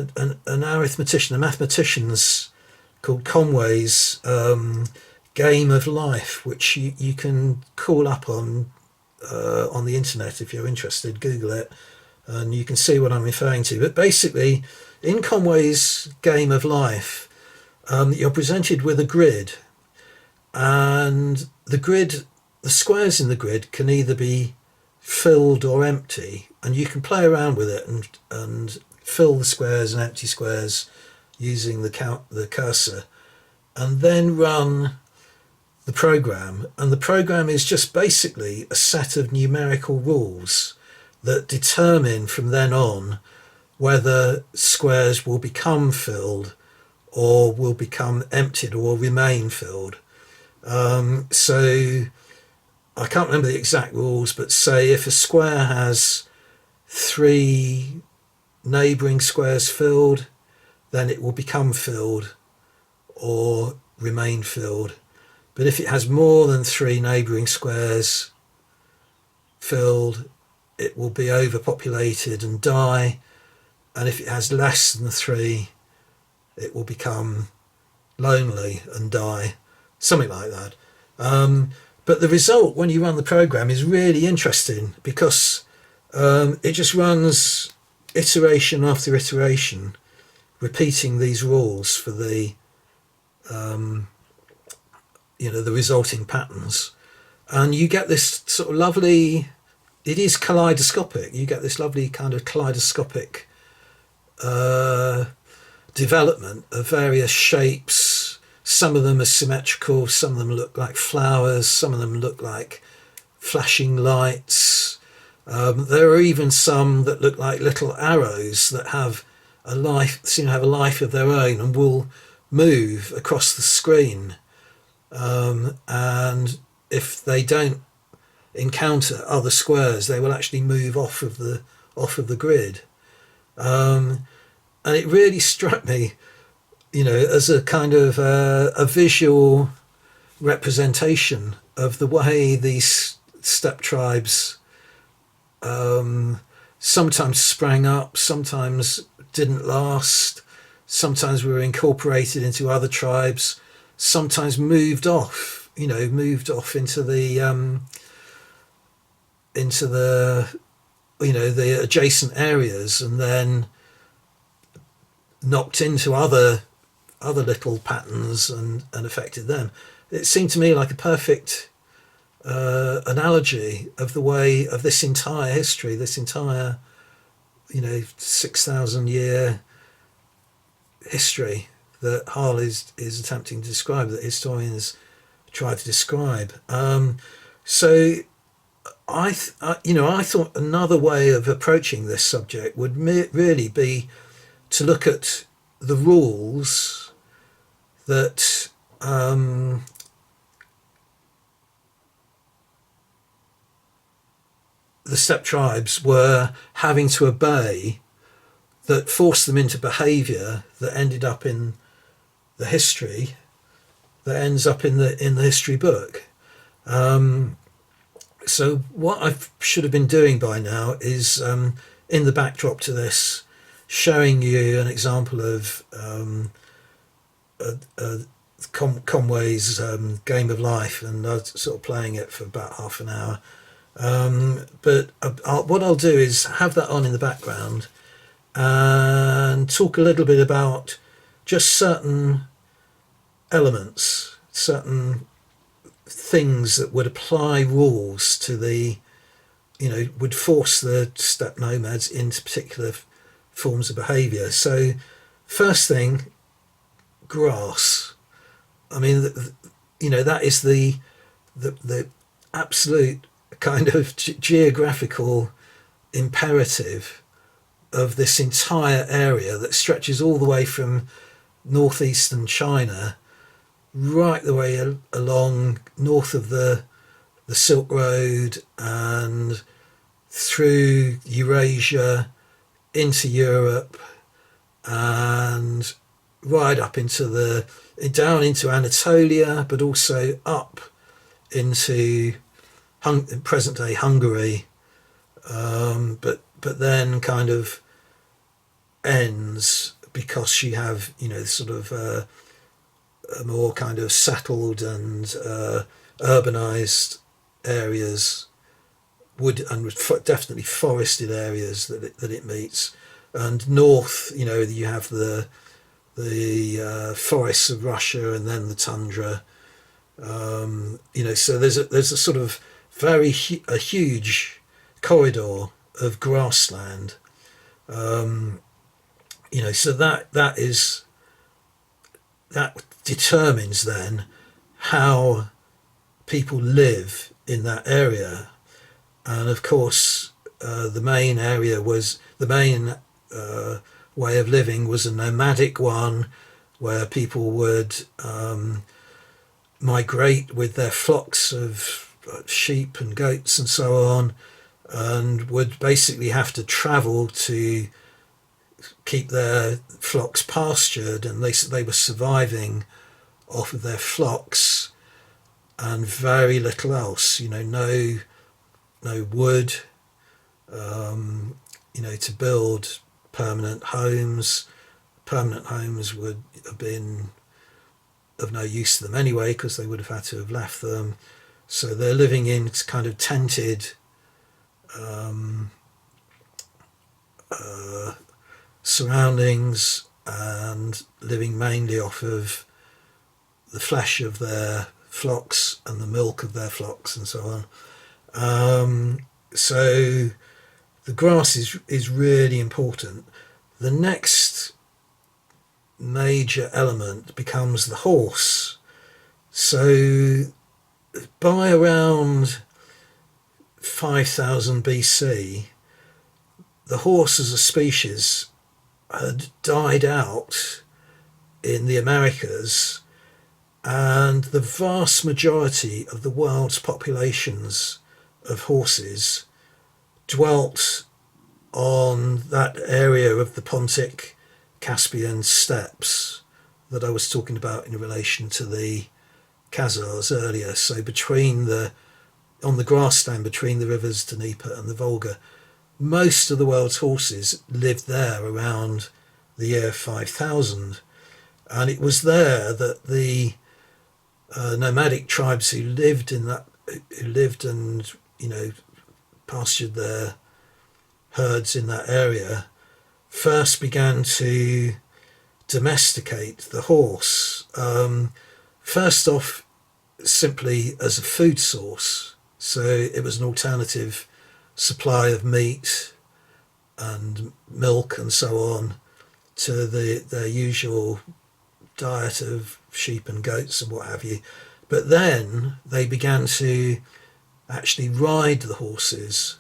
arithmetician, a mathematician's called Conway's Game of Life, which you can call up on the internet if you're interested. Google it, and you can see what I'm referring to. But basically, in Conway's Game of Life, you're presented with a grid, and the squares in the grid can either be filled or empty, and you can play around with it and fill the squares and empty squares using the cursor, and then run the program. And the program is just basically a set of numerical rules that determine from then on whether squares will become filled or will become emptied or remain filled. So I can't remember the exact rules, but say if a square has 3 neighbouring squares filled, then it will become filled or remain filled. But if it has more than 3 neighbouring squares filled, it will be overpopulated and die. And if it has less than 3, it will become lonely and die. Something like that. But the result when you run the program is really interesting, because it just runs iteration after iteration, repeating these rules for the the resulting patterns, and you get this sort of lovely, it is kaleidoscopic, you get this lovely kind of kaleidoscopic development of various shapes. Some of them are symmetrical, some of them look like flowers, some of them look like flashing lights. There are even some that look like little arrows that have a life, seem to have a life of their own, and will move across the screen. And if they don't encounter other squares, they will actually move off of the grid. And it really struck me, as a kind of a visual representation of the way these steppe tribes sometimes sprang up, sometimes didn't last, sometimes were incorporated into other tribes, sometimes moved off into the the adjacent areas, and then knocked into other little patterns and affected them. It seemed to me like a perfect analogy of the way of this entire history, this entire 6,000 year history that Harl is attempting to describe, that historians try to describe. So I thought another way of approaching this subject would really be to look at the rules that the steppe tribes were having to obey, that forced them into behaviour that ended up in the history that ends up in the history book. So what I should have been doing by now is, in the backdrop to this, showing you an example of Conway's Game of Life, and I was sort of playing it for about half an hour. But what I'll do is have that on in the background and talk a little bit about just certain elements, certain things that would apply rules to the, would force the steppe nomads into particular forms of behaviour. So first thing, grass. I mean, that is the absolute kind of geographical imperative of this entire area that stretches all the way from northeastern China right the way along north of the the Silk Road and through Eurasia into Europe and right up into down into Anatolia, but also up into present day Hungary, but then kind of ends because you have sort of a more kind of settled and urbanized areas, wood and definitely forested areas that it meets, and north you have the forests of Russia and then the tundra. So there's a sort of a huge corridor of grassland. So that determines then how people live in that area. And of course, the main way of living was a nomadic one, where people would migrate with their flocks of sheep and goats and so on, and would basically have to travel to keep their flocks pastured, and they were surviving off of their flocks and very little else. No wood, to build permanent homes. Permanent homes would have been of no use to them anyway, because they would have had to have left them. So they're living in kind of tented surroundings and living mainly off of the flesh of their flocks and the milk of their flocks and so on. So the grass is really important. The next major element becomes the horse. So by around 5000 BC, the horse as a species had died out in the Americas, and the vast majority of the world's populations of horses dwelt on that area of the Pontic Caspian steppes that I was talking about in relation to the Khazars earlier. So on the grassland between the rivers Dnieper and the Volga, most of the world's horses lived there around the year 5000, and it was there that the nomadic tribes who lived and pastured their herds in that area first began to domesticate the horse. First off, simply as a food source, so it was an alternative supply of meat and milk and so on to their usual diet of sheep and goats and what have you. But then they began to actually ride the horses,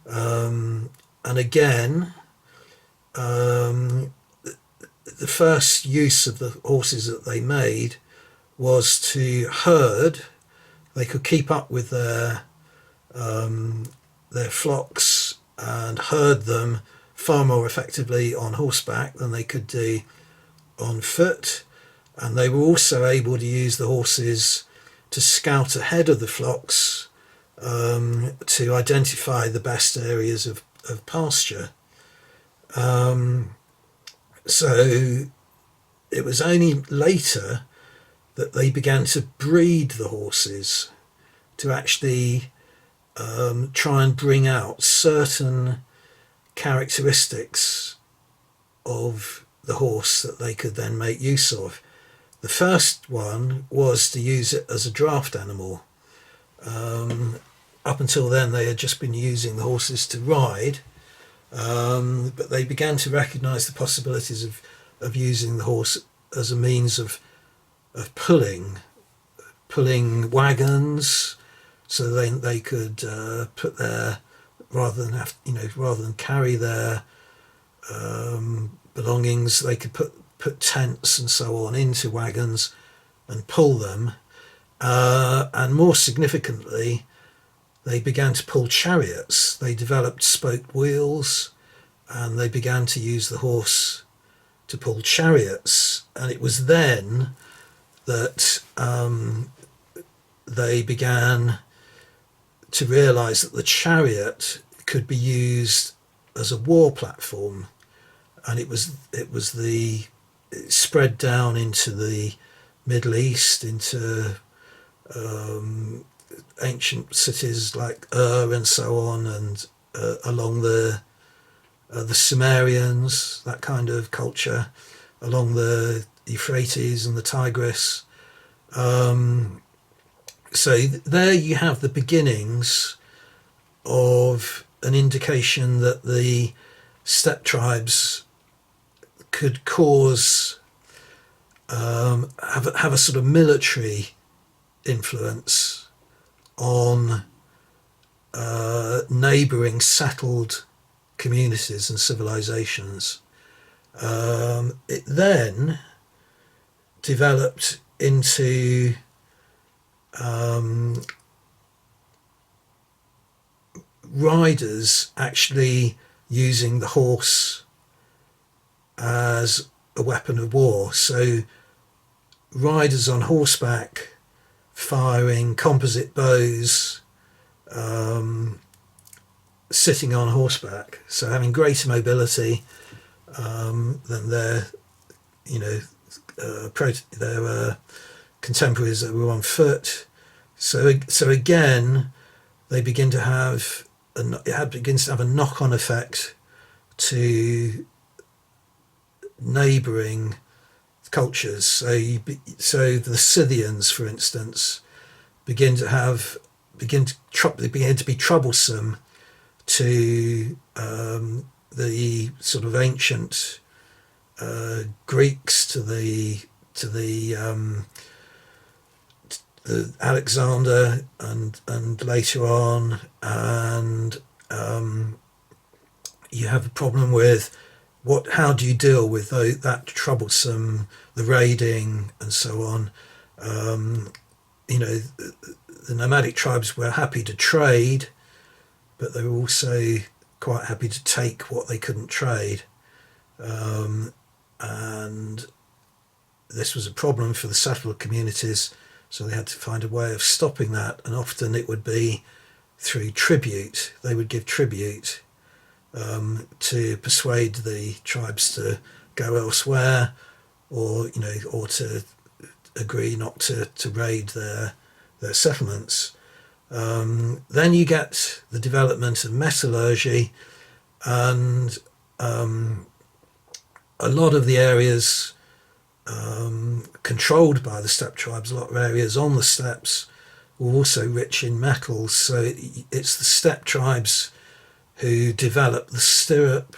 and again, the first use of the horses that they made was to herd. They could keep up with their flocks and herd them far more effectively on horseback than they could do on foot. And they were also able to use the horses to scout ahead of the flocks, to identify the best areas of pasture. So it was only later that they began to breed the horses to actually try and bring out certain characteristics of the horse that they could then make use of. The first one was to use it as a draft animal. Up until then, they had just been using the horses to ride, but they began to recognise the possibilities of using the horse as a means of pulling wagons, so they could put their rather than carry their belongings, they could put tents and so on into wagons and pull them, and more significantly, they began to pull chariots. They developed spoked wheels, and they began to use the horse to pull chariots. And it was then that they began to realize that the chariot could be used as a war platform, and it spread down into the Middle East, into ancient cities like and so on, and along the Sumerians, that kind of culture, along the Euphrates and the Tigris. So there you have the beginnings of an indication that the steppe tribes could cause have a sort of military influence on neighbouring settled communities and civilizations. It then developed into riders actually using the horse as a weapon of war. So riders on horseback firing composite bows, sitting on horseback, so having greater mobility than their contemporaries that were on foot. So again, they begin to have begins to have a knock-on effect to neighbouring cultures. So the Scythians, for instance, begin to be troublesome to the sort of ancient Greeks, to the Alexander and later on, and you have a problem with how do you deal with that troublesome, the raiding and so on. The nomadic tribes were happy to trade, but they were also quite happy to take what they couldn't trade, and this was a problem for the settled communities. So they had to find a way of stopping that, and often it would be through tribute. They would give tribute to persuade the tribes to go elsewhere, or to agree not to raid their settlements. Then you get the development of metallurgy, and a lot of the areas controlled by the steppe tribes, a lot of areas on the steppes, were also rich in metals. So it's the steppe tribes who develop the stirrup,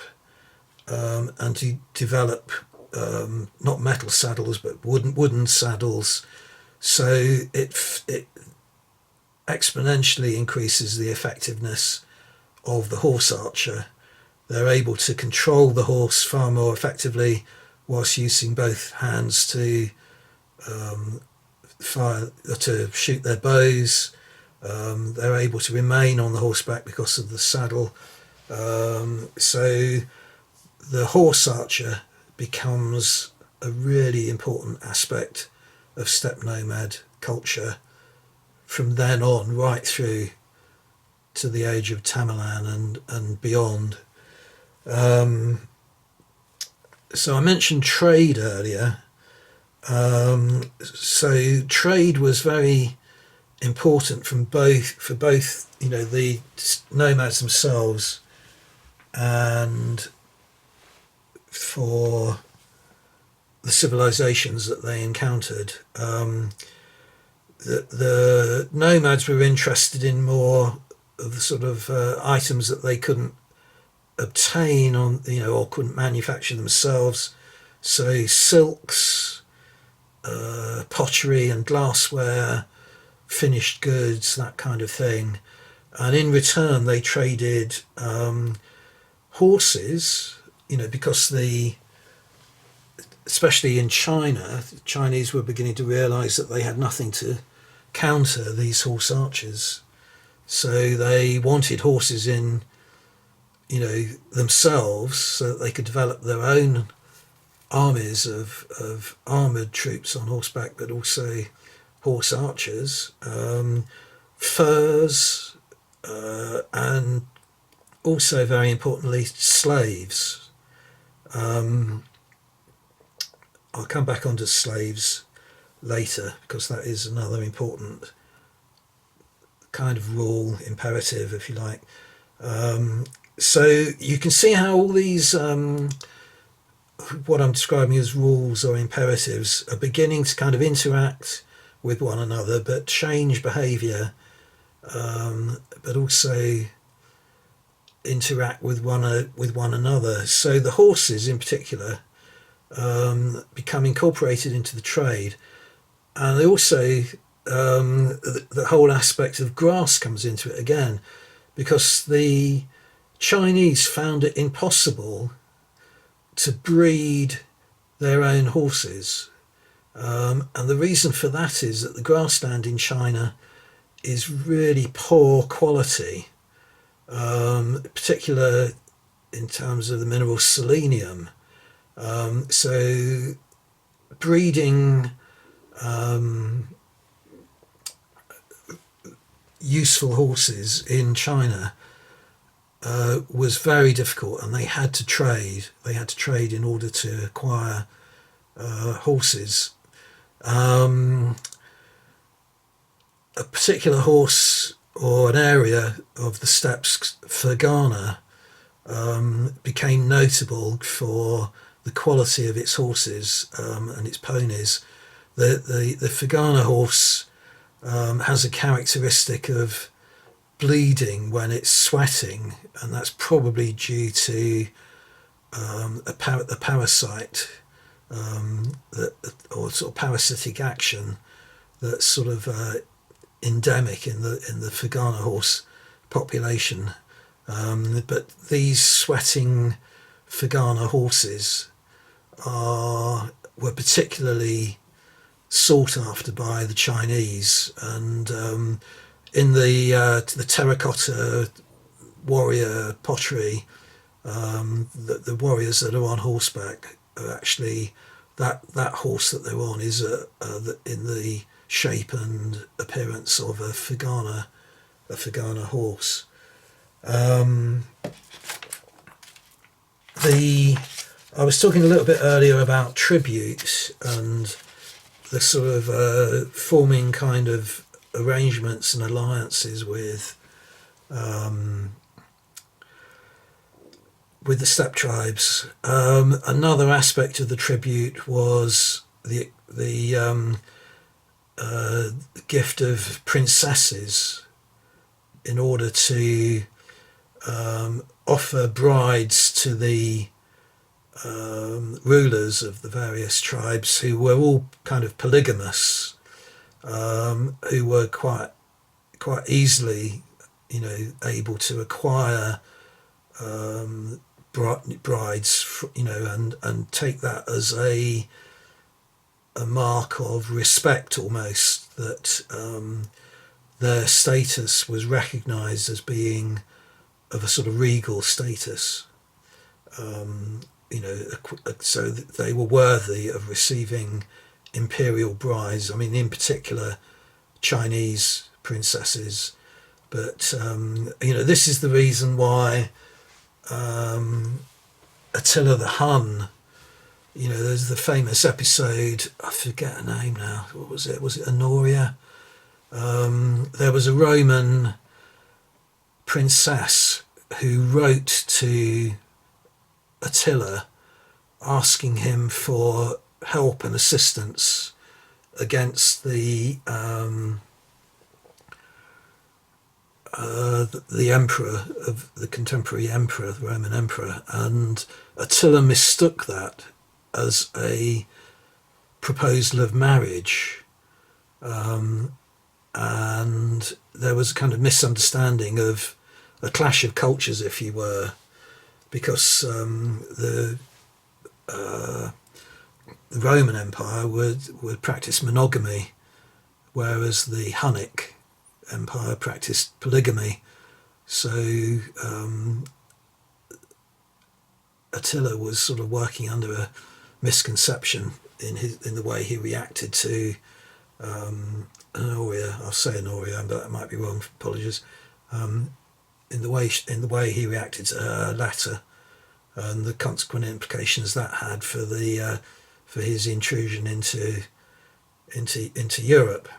and who develop not metal saddles but wooden saddles. So it exponentially increases the effectiveness of the horse archer. They're able to control the horse far more effectively whilst using both hands to fire, to shoot their bows. They're able to remain on the horseback because of the saddle. So the horse archer becomes a really important aspect of steppe nomad culture from then on, right through to the age of Tamerlan and beyond. So I mentioned trade earlier. So trade was very important for both the nomads themselves and for the civilizations that they encountered. The nomads were interested in more of the sort of items that they couldn't obtain or couldn't manufacture themselves. So silks, pottery and glassware, finished goods, that kind of thing. And in return, they traded horses, because especially in China, the Chinese were beginning to realise that they had nothing to counter these horse archers. So they wanted horses in, themselves, so that they could develop their own armies of armoured troops on horseback, but also horse archers, furs, and also, very importantly, slaves. I'll come back onto slaves later, because that is another important kind of rule, imperative, if you like. So you can see how all these, what I'm describing as rules or imperatives, are beginning to kind of interact with one another, but change behaviour, but also interact with one another. So the horses, in particular, become incorporated into the trade, and they also the whole aspect of grass comes into it again, because the Chinese found it impossible to breed their own horses, and the reason for that is that the grassland in China is really poor quality, particular in terms of the mineral selenium. So breeding useful horses in China was very difficult, and they had to trade. They had to trade in order to acquire horses. A particular horse or an area of the steppes, Fergana, became notable for the quality of its horses and its ponies. The Fergana horse has a characteristic of bleeding when it's sweating, and that's probably due to a parasite, or sort of parasitic action that's sort of endemic in the Fergana horse population. But these sweating Fergana horses were particularly sought after by the Chinese, and in the terracotta warrior pottery, the warriors that are on horseback are actually that horse that they're on is in the shape and appearance of a Fergana horse. I was talking a little bit earlier about tribute and the sort of forming kind of arrangements and alliances with the steppe tribes. Another aspect of the tribute was the gift of princesses in order to offer brides to the rulers of the various tribes, who were all kind of polygamous, who were quite easily, able to acquire brides, and take that as a mark of respect, almost, that their status was recognised as being of a sort of regal status, so that they were worthy of receiving imperial brides. I mean, in particular, Chinese princesses. But this is the reason why Attila the Hun. There's the famous episode. I forget her name now. What was it? Was it Honoria? There was a Roman princess who wrote to Attila asking him for help and assistance against the emperor of the contemporary emperor, the Roman emperor, and Attila mistook that as a proposal of marriage, and there was a kind of misunderstanding of a clash of cultures, if you were, because the Roman Empire would practice monogamy, whereas the Hunnic Empire practiced polygamy. So Attila was sort of working under a misconception in the way he reacted to Honoria. I'll say Honoria, but that might be wrong. Apologies. In the way he reacted to her latter, and the consequent implications that had for his intrusion into Europe.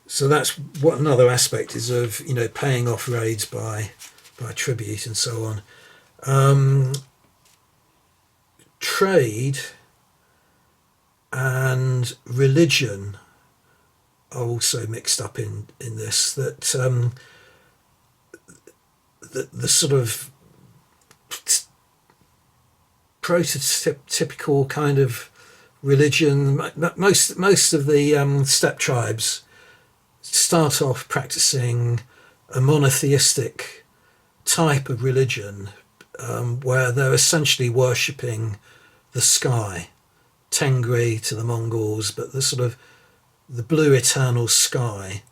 So that's what another aspect is of, paying off raids by tribute and so on. Trade and religion are also mixed up in this, that the sort of prototypical kind of religion, most of the steppe tribes start off practicing a monotheistic type of religion, where they're essentially worshipping the sky, Tengri to the Mongols, but the blue eternal sky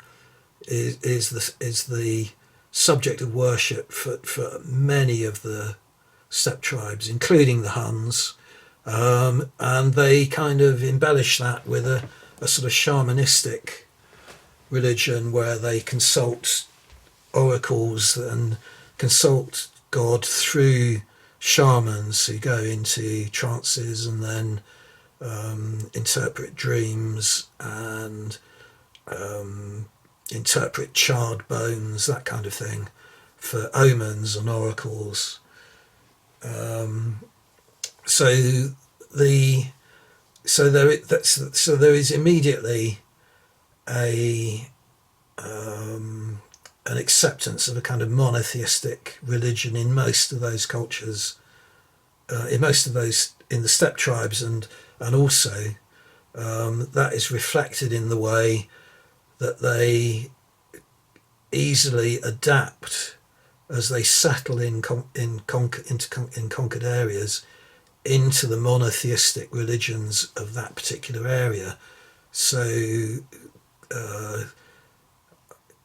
is the subject of worship for many of the steppe tribes, including the Huns, and they kind of embellish that with a sort of shamanistic religion where they consult oracles and consult God through shamans who go into trances and then interpret dreams and interpret charred bones, that kind of thing, for omens and oracles. So there is immediately an acceptance of a kind of monotheistic religion in most of those cultures, in the steppe tribes, and also that is reflected in the way that they easily adapt as they settle in conquered areas into the monotheistic religions of that particular area. So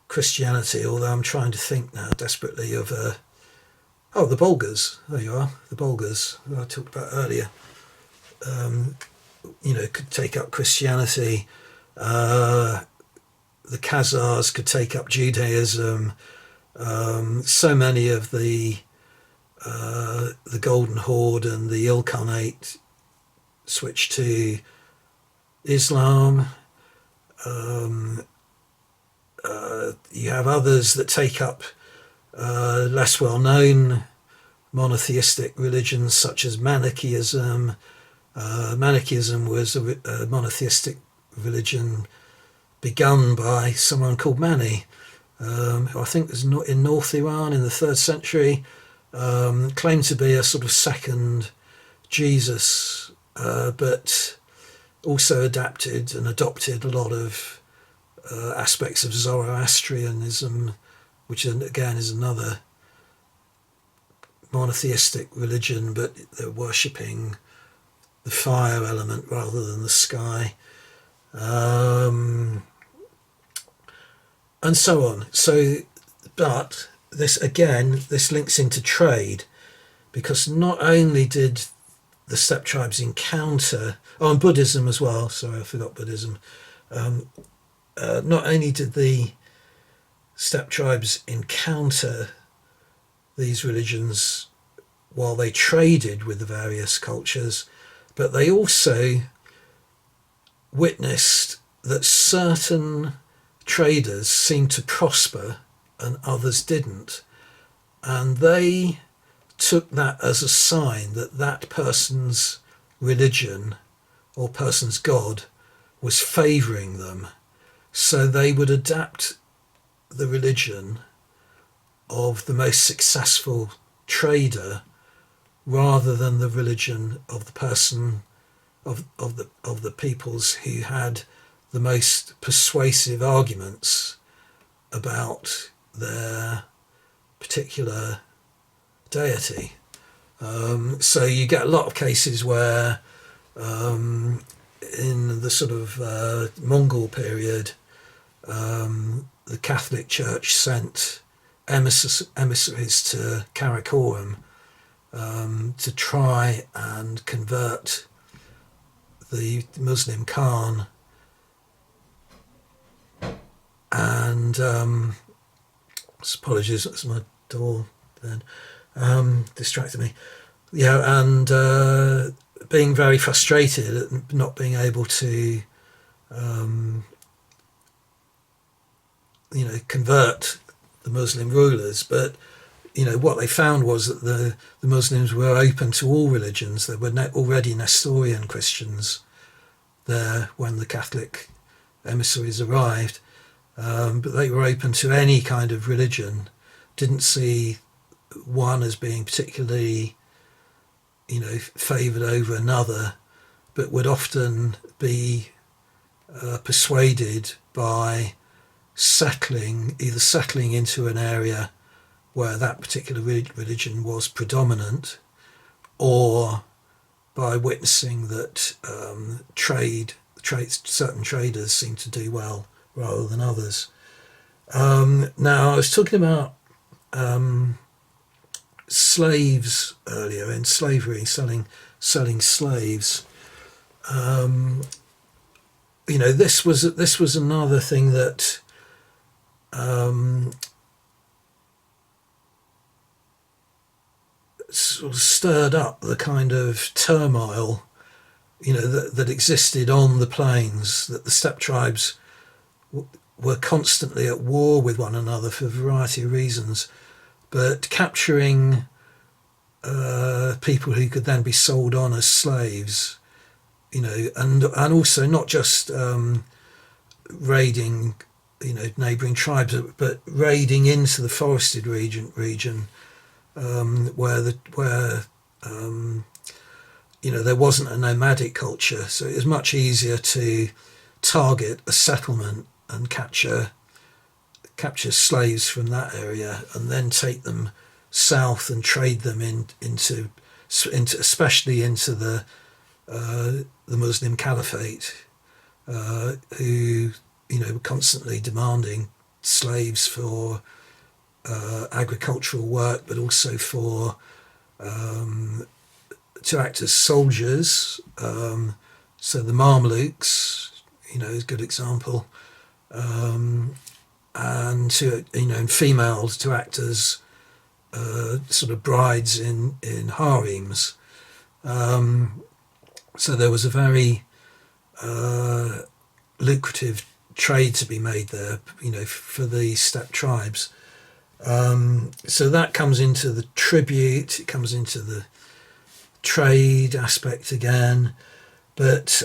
Christianity, although I'm trying to think now desperately of the Bulgars. There you are, the Bulgars I talked about earlier. Could take up Christianity. The Khazars could take up Judaism. So many of the Golden Horde and the Ilkhanate switch to Islam. You have others that take up less well-known monotheistic religions such as Manichaeism. Manichaeism was a monotheistic religion begun by someone called Mani, who I think was in North Iran in the 3rd century, claimed to be a sort of second Jesus, but also adapted and adopted a lot of aspects of Zoroastrianism, which again is another monotheistic religion, but they're worshipping the fire element rather than the sky, and so on. But this links into trade, because not only did the steppe tribes encounter, and Buddhism as well, sorry I forgot Buddhism, not only did the steppe tribes encounter these religions while they traded with the various cultures, but they also witnessed that certain traders seemed to prosper and others didn't. And they took that as a sign that that person's religion or person's God was favouring them. So they would adapt the religion of the most successful trader rather than the religion of the person of the peoples who had the most persuasive arguments about their particular deity. So you get a lot of cases where in the sort of Mongol period, the Catholic Church sent emissaries to Karakoram to try and convert the Muslim Khan, and apologies, that's my door then, distracted me. Yeah, and being very frustrated at not being able to convert the Muslim rulers. But what they found was that the Muslims were open to all religions. There were already Nestorian Christians there when the Catholic emissaries arrived, but they were open to any kind of religion, didn't see one as being particularly favoured over another, but would often be persuaded by either settling into an area where that particular religion was predominant, or by witnessing that certain traders seemed to do well rather than others. Now, I was talking about slaves earlier, in slavery, selling slaves. This was another thing that sort of stirred up the kind of turmoil, that existed on the plains, that the steppe tribes were constantly at war with one another for a variety of reasons, but capturing people who could then be sold on as slaves, and also not just raiding, neighbouring tribes, but raiding into the forested region where there wasn't a nomadic culture, so it was much easier to target a settlement and capture slaves from that area, and then take them south and trade them into especially into the Muslim Caliphate, who were constantly demanding slaves for agricultural work, but also for to act as soldiers. So the Mamelukes, is a good example, and to and females to act as sort of brides in harems. So there was a very lucrative trade to be made there, for the steppe tribes. So that comes into the tribute, it comes into the trade aspect again, but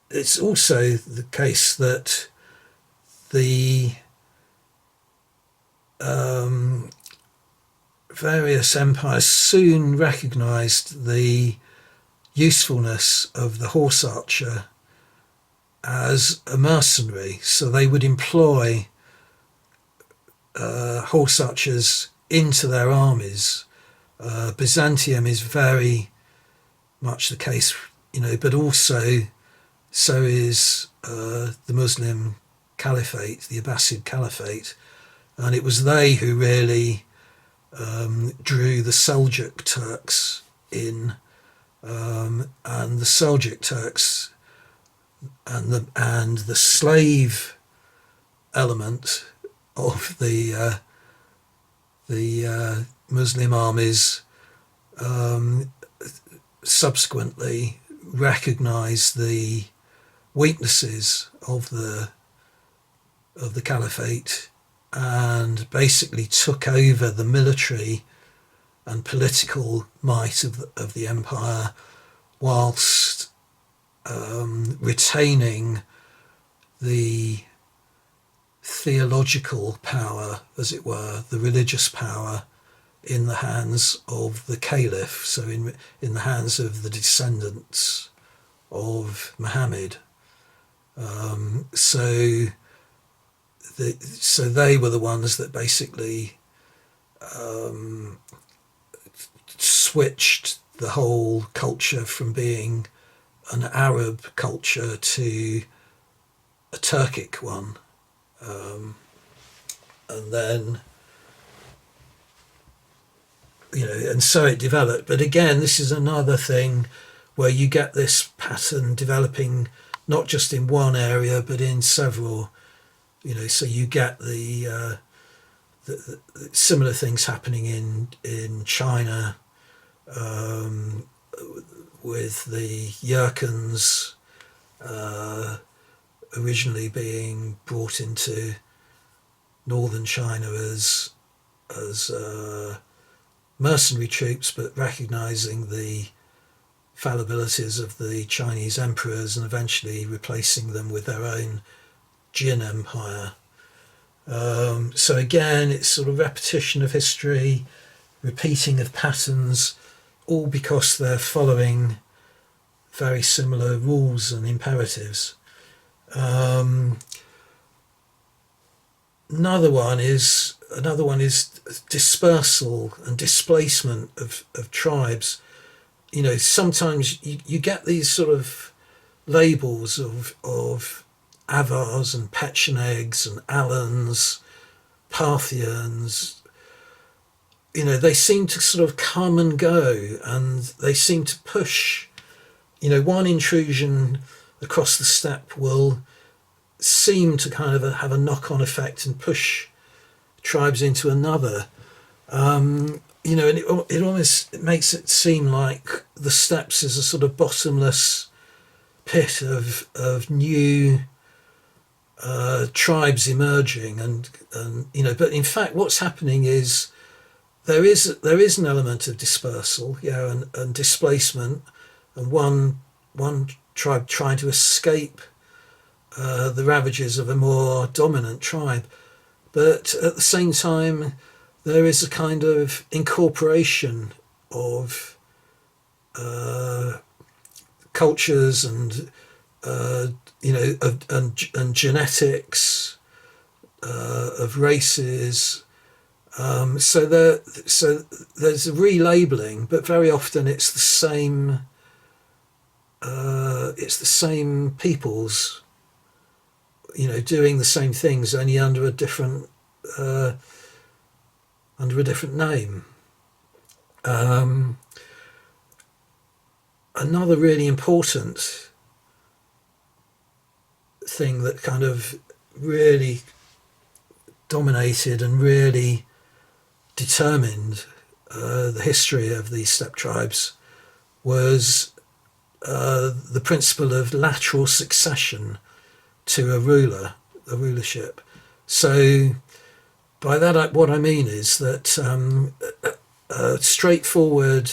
it's also the case that the various empires soon recognised the usefulness of the horse archer as a mercenary, so they would employ horse archers into their armies. Byzantium is very much the case, but also so is the Muslim Caliphate, the Abbasid Caliphate, and it was they who really drew the Seljuk Turks in, and the Seljuk Turks and the slave element of the Muslim armies subsequently recognised the weaknesses of the Caliphate, and basically took over the military and political might of the empire, whilst retaining the theological power, as it were, the religious power, in the hands of the caliph, so in the hands of the descendants of Muhammad. So they were the ones that basically switched the whole culture from being an Arab culture to a Turkic one, and then and so it developed. But again, this is another thing where you get this pattern developing not just in one area but in several. So you get the similar things happening in China, with the Yerkans originally being brought into northern China as mercenary troops, but recognizing the fallibilities of the Chinese emperors and eventually replacing them with their own Jin Empire. So again, it's sort of repetition of history, repeating of patterns, all because they're following very similar rules and imperatives. Another one is dispersal and displacement of tribes. Sometimes you get these sort of labels of Avars and Pechenegs and Alans, Parthians. They seem to sort of come and go, and they seem to push. One intrusion across the steppe will seem to kind of have a knock-on effect and push tribes into another. And it almost makes it seem like the steppes is a sort of bottomless pit of new tribes emerging, and but in fact what's happening is there is an element of dispersal, and displacement, and one tribe trying to escape the ravages of a more dominant tribe, but at the same time there is a kind of incorporation of cultures and and genetics of races. So there's a relabeling, but very often it's the same. It's the same peoples, doing the same things, only under a different name. Another really important thing that kind of really dominated and really determined the history of these steppe tribes was the principle of lateral succession to a rulership. So by that, what I mean is that straightforward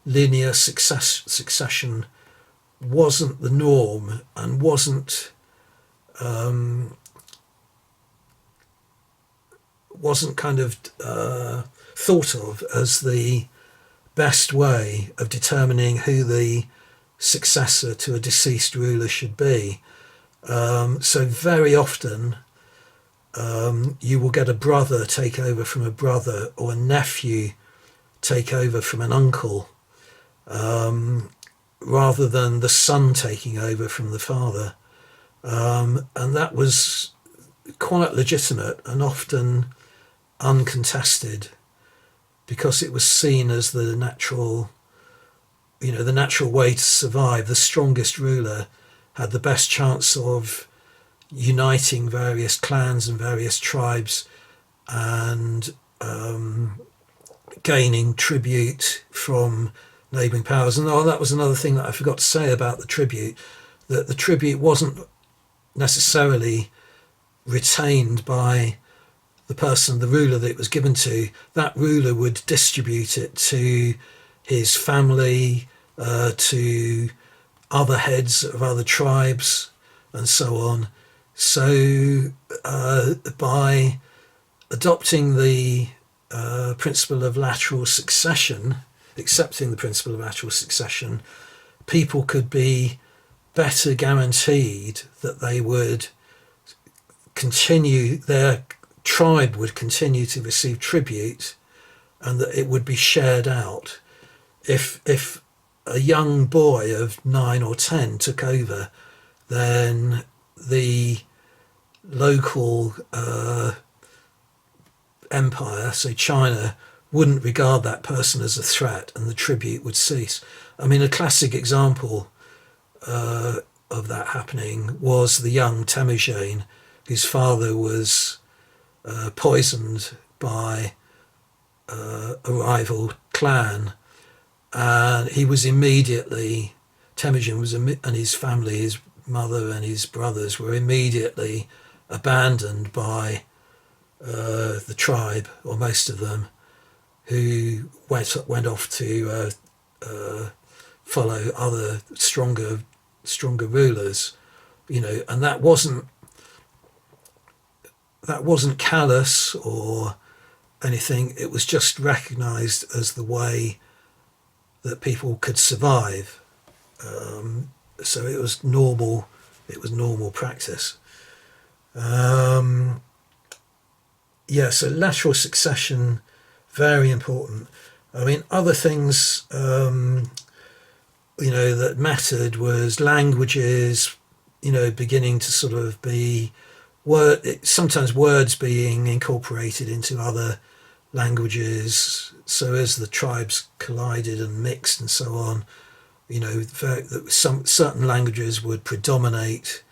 linear succession wasn't the norm, and wasn't kind of thought of as the best way of determining who the successor to a deceased ruler should be. So very often you will get a brother take over from a brother, or a nephew take over from an uncle, rather than the son taking over from the father. And that was quite legitimate and often uncontested, because it was seen as the natural way to survive. The strongest ruler had the best chance of uniting various clans and various tribes, and gaining tribute from neighbouring powers. And that was another thing that I forgot to say about the tribute, that the tribute wasn't necessarily retained by the person, the ruler that it was given to. That ruler would distribute it to his family, to other heads of other tribes, and so on. So by adopting the principle of lateral succession, accepting the principle of lateral succession, people could be better guaranteed that they would continue, their tribe would continue to receive tribute, and that it would be shared out. If a young boy of 9 or 10 took over, then the local empire, say China, wouldn't regard that person as a threat, and the tribute would cease. I mean, a classic example of that happening was the young Temujin, whose father was poisoned by a rival clan, and he was immediately, Temujin was, and his family, his mother and his brothers were immediately abandoned by the tribe, or most of them, who went off to follow other stronger rulers, and that wasn't callous or anything. It was just recognised as the way that people could survive. So it was normal. It was normal practice. So lateral succession, very important. I mean, other things, that mattered was languages, beginning to sort of be sometimes words being incorporated into other languages. So as the tribes collided and mixed and so on, some certain languages would predominate.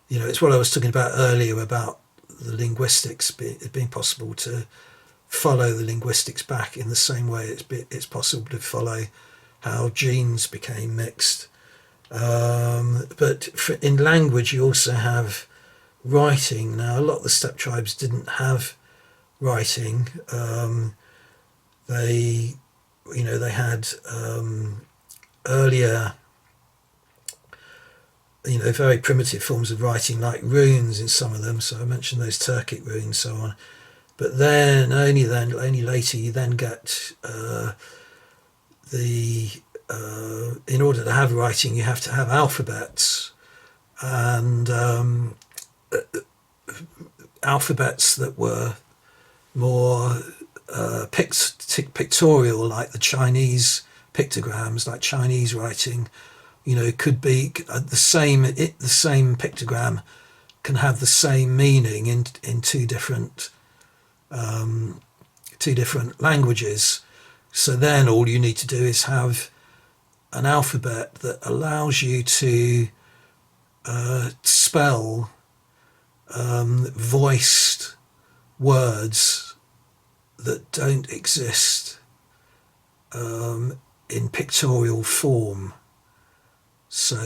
It's what I was talking about earlier about the linguistics, it being possible to follow the linguistics back in the same way it's possible to follow how genes became mixed. But in language, you also have writing. Now, a lot of the steppe tribes didn't have writing. They had earlier, very primitive forms of writing, like runes in some of them. So I mentioned those Turkic runes and so on. But then, only later, you then get in order to have writing, you have to have alphabets, and alphabets that were more pictorial, like the Chinese pictograms, like Chinese writing. Could be the same pictogram can have the same meaning in two different languages. So then all you need to do is have an alphabet that allows you to spell voiced words that don't exist in pictorial form. So,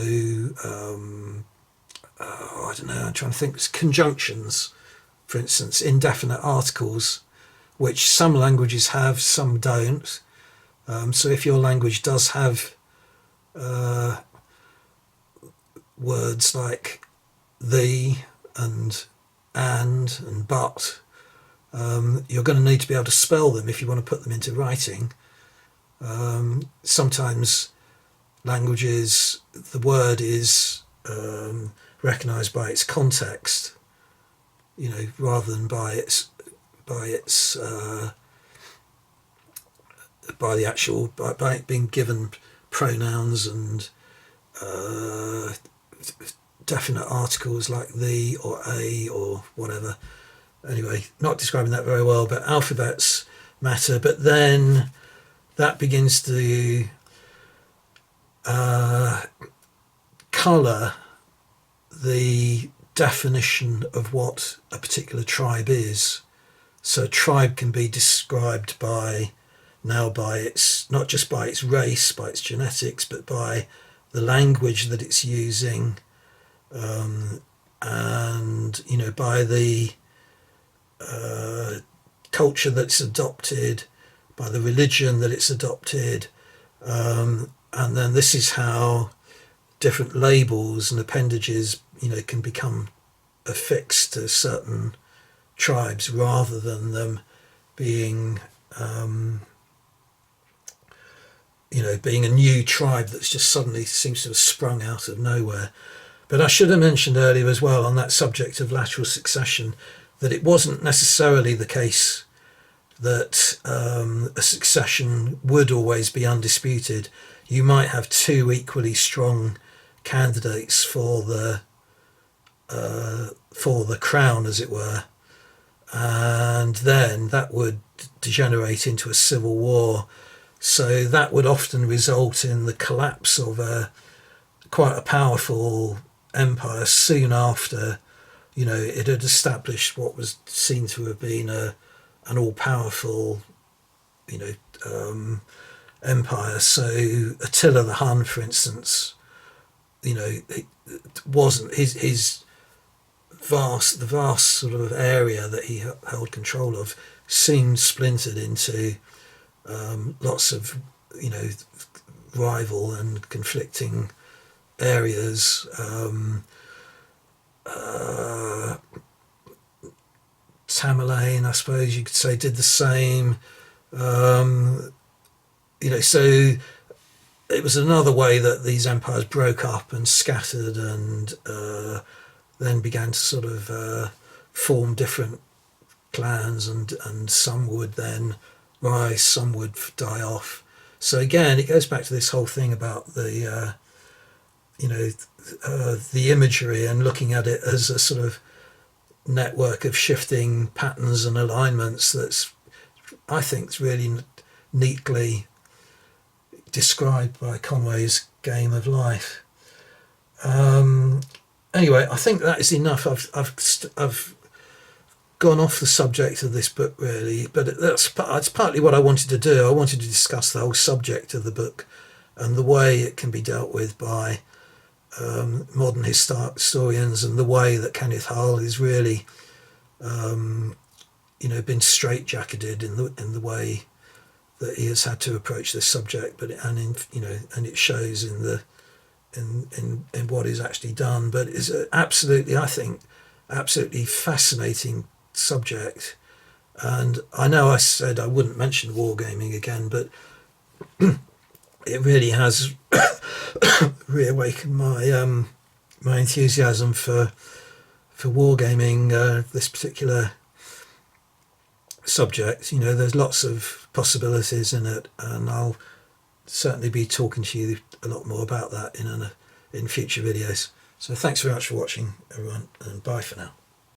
I don't know, I'm trying to think. It's conjunctions, for instance, indefinite articles, which some languages have, some don't. So if your language does have words like the and but, you're going to need to be able to spell them if you want to put them into writing. Sometimes languages, the word is recognised by its context, rather than by it being given pronouns and definite articles like the or a or whatever. Anyway, not describing that very well, but alphabets matter. But then that begins to colour the definition of what a particular tribe is. So a tribe can be described by its, not just by its race, by its genetics, but by the language that it's using, and by the culture that's adopted, by the religion that it's adopted, and then this is how different labels and appendages can become affixed to certain tribes, rather than them being being a new tribe that's just suddenly seems to have sprung out of nowhere. But I should have mentioned earlier as well, on that subject of lateral succession, that it wasn't necessarily the case that a succession would always be undisputed. You might have two equally strong candidates for the for the crown, as it were, and then that would degenerate into a civil war. So that would often result in the collapse of quite a powerful empire soon after, it had established what was seen to have been an all-powerful, empire. So Attila the Hun, for instance, it wasn't the vast sort of area that he held control of seemed splintered into lots of rival and conflicting areas. Tamerlane, I suppose you could say, did the same. So it was another way that these empires broke up and scattered, and then began to sort of form different clans, and some would then rise, some would die off. So again, it goes back to this whole thing about the imagery and looking at it as a sort of network of shifting patterns and alignments. That's, I think, is really neatly described by Conway's Game of Life. Anyway, I think that is enough. I've gone off the subject of this book, really, but it's partly what I wanted to do. I wanted to discuss the whole subject of the book and the way it can be dealt with by modern historians, and the way that Kenneth Harl is really, been straitjacketed in the way that he has had to approach this subject. And it shows in what is actually done. But it's absolutely, I think, absolutely fascinating subject. And I know I said I wouldn't mention wargaming again, but it really has reawakened my my enthusiasm for wargaming, this particular subject. There's lots of possibilities in it, and I'll certainly be talking to you a lot more about that in future videos. So thanks very much for watching, everyone, and bye for now.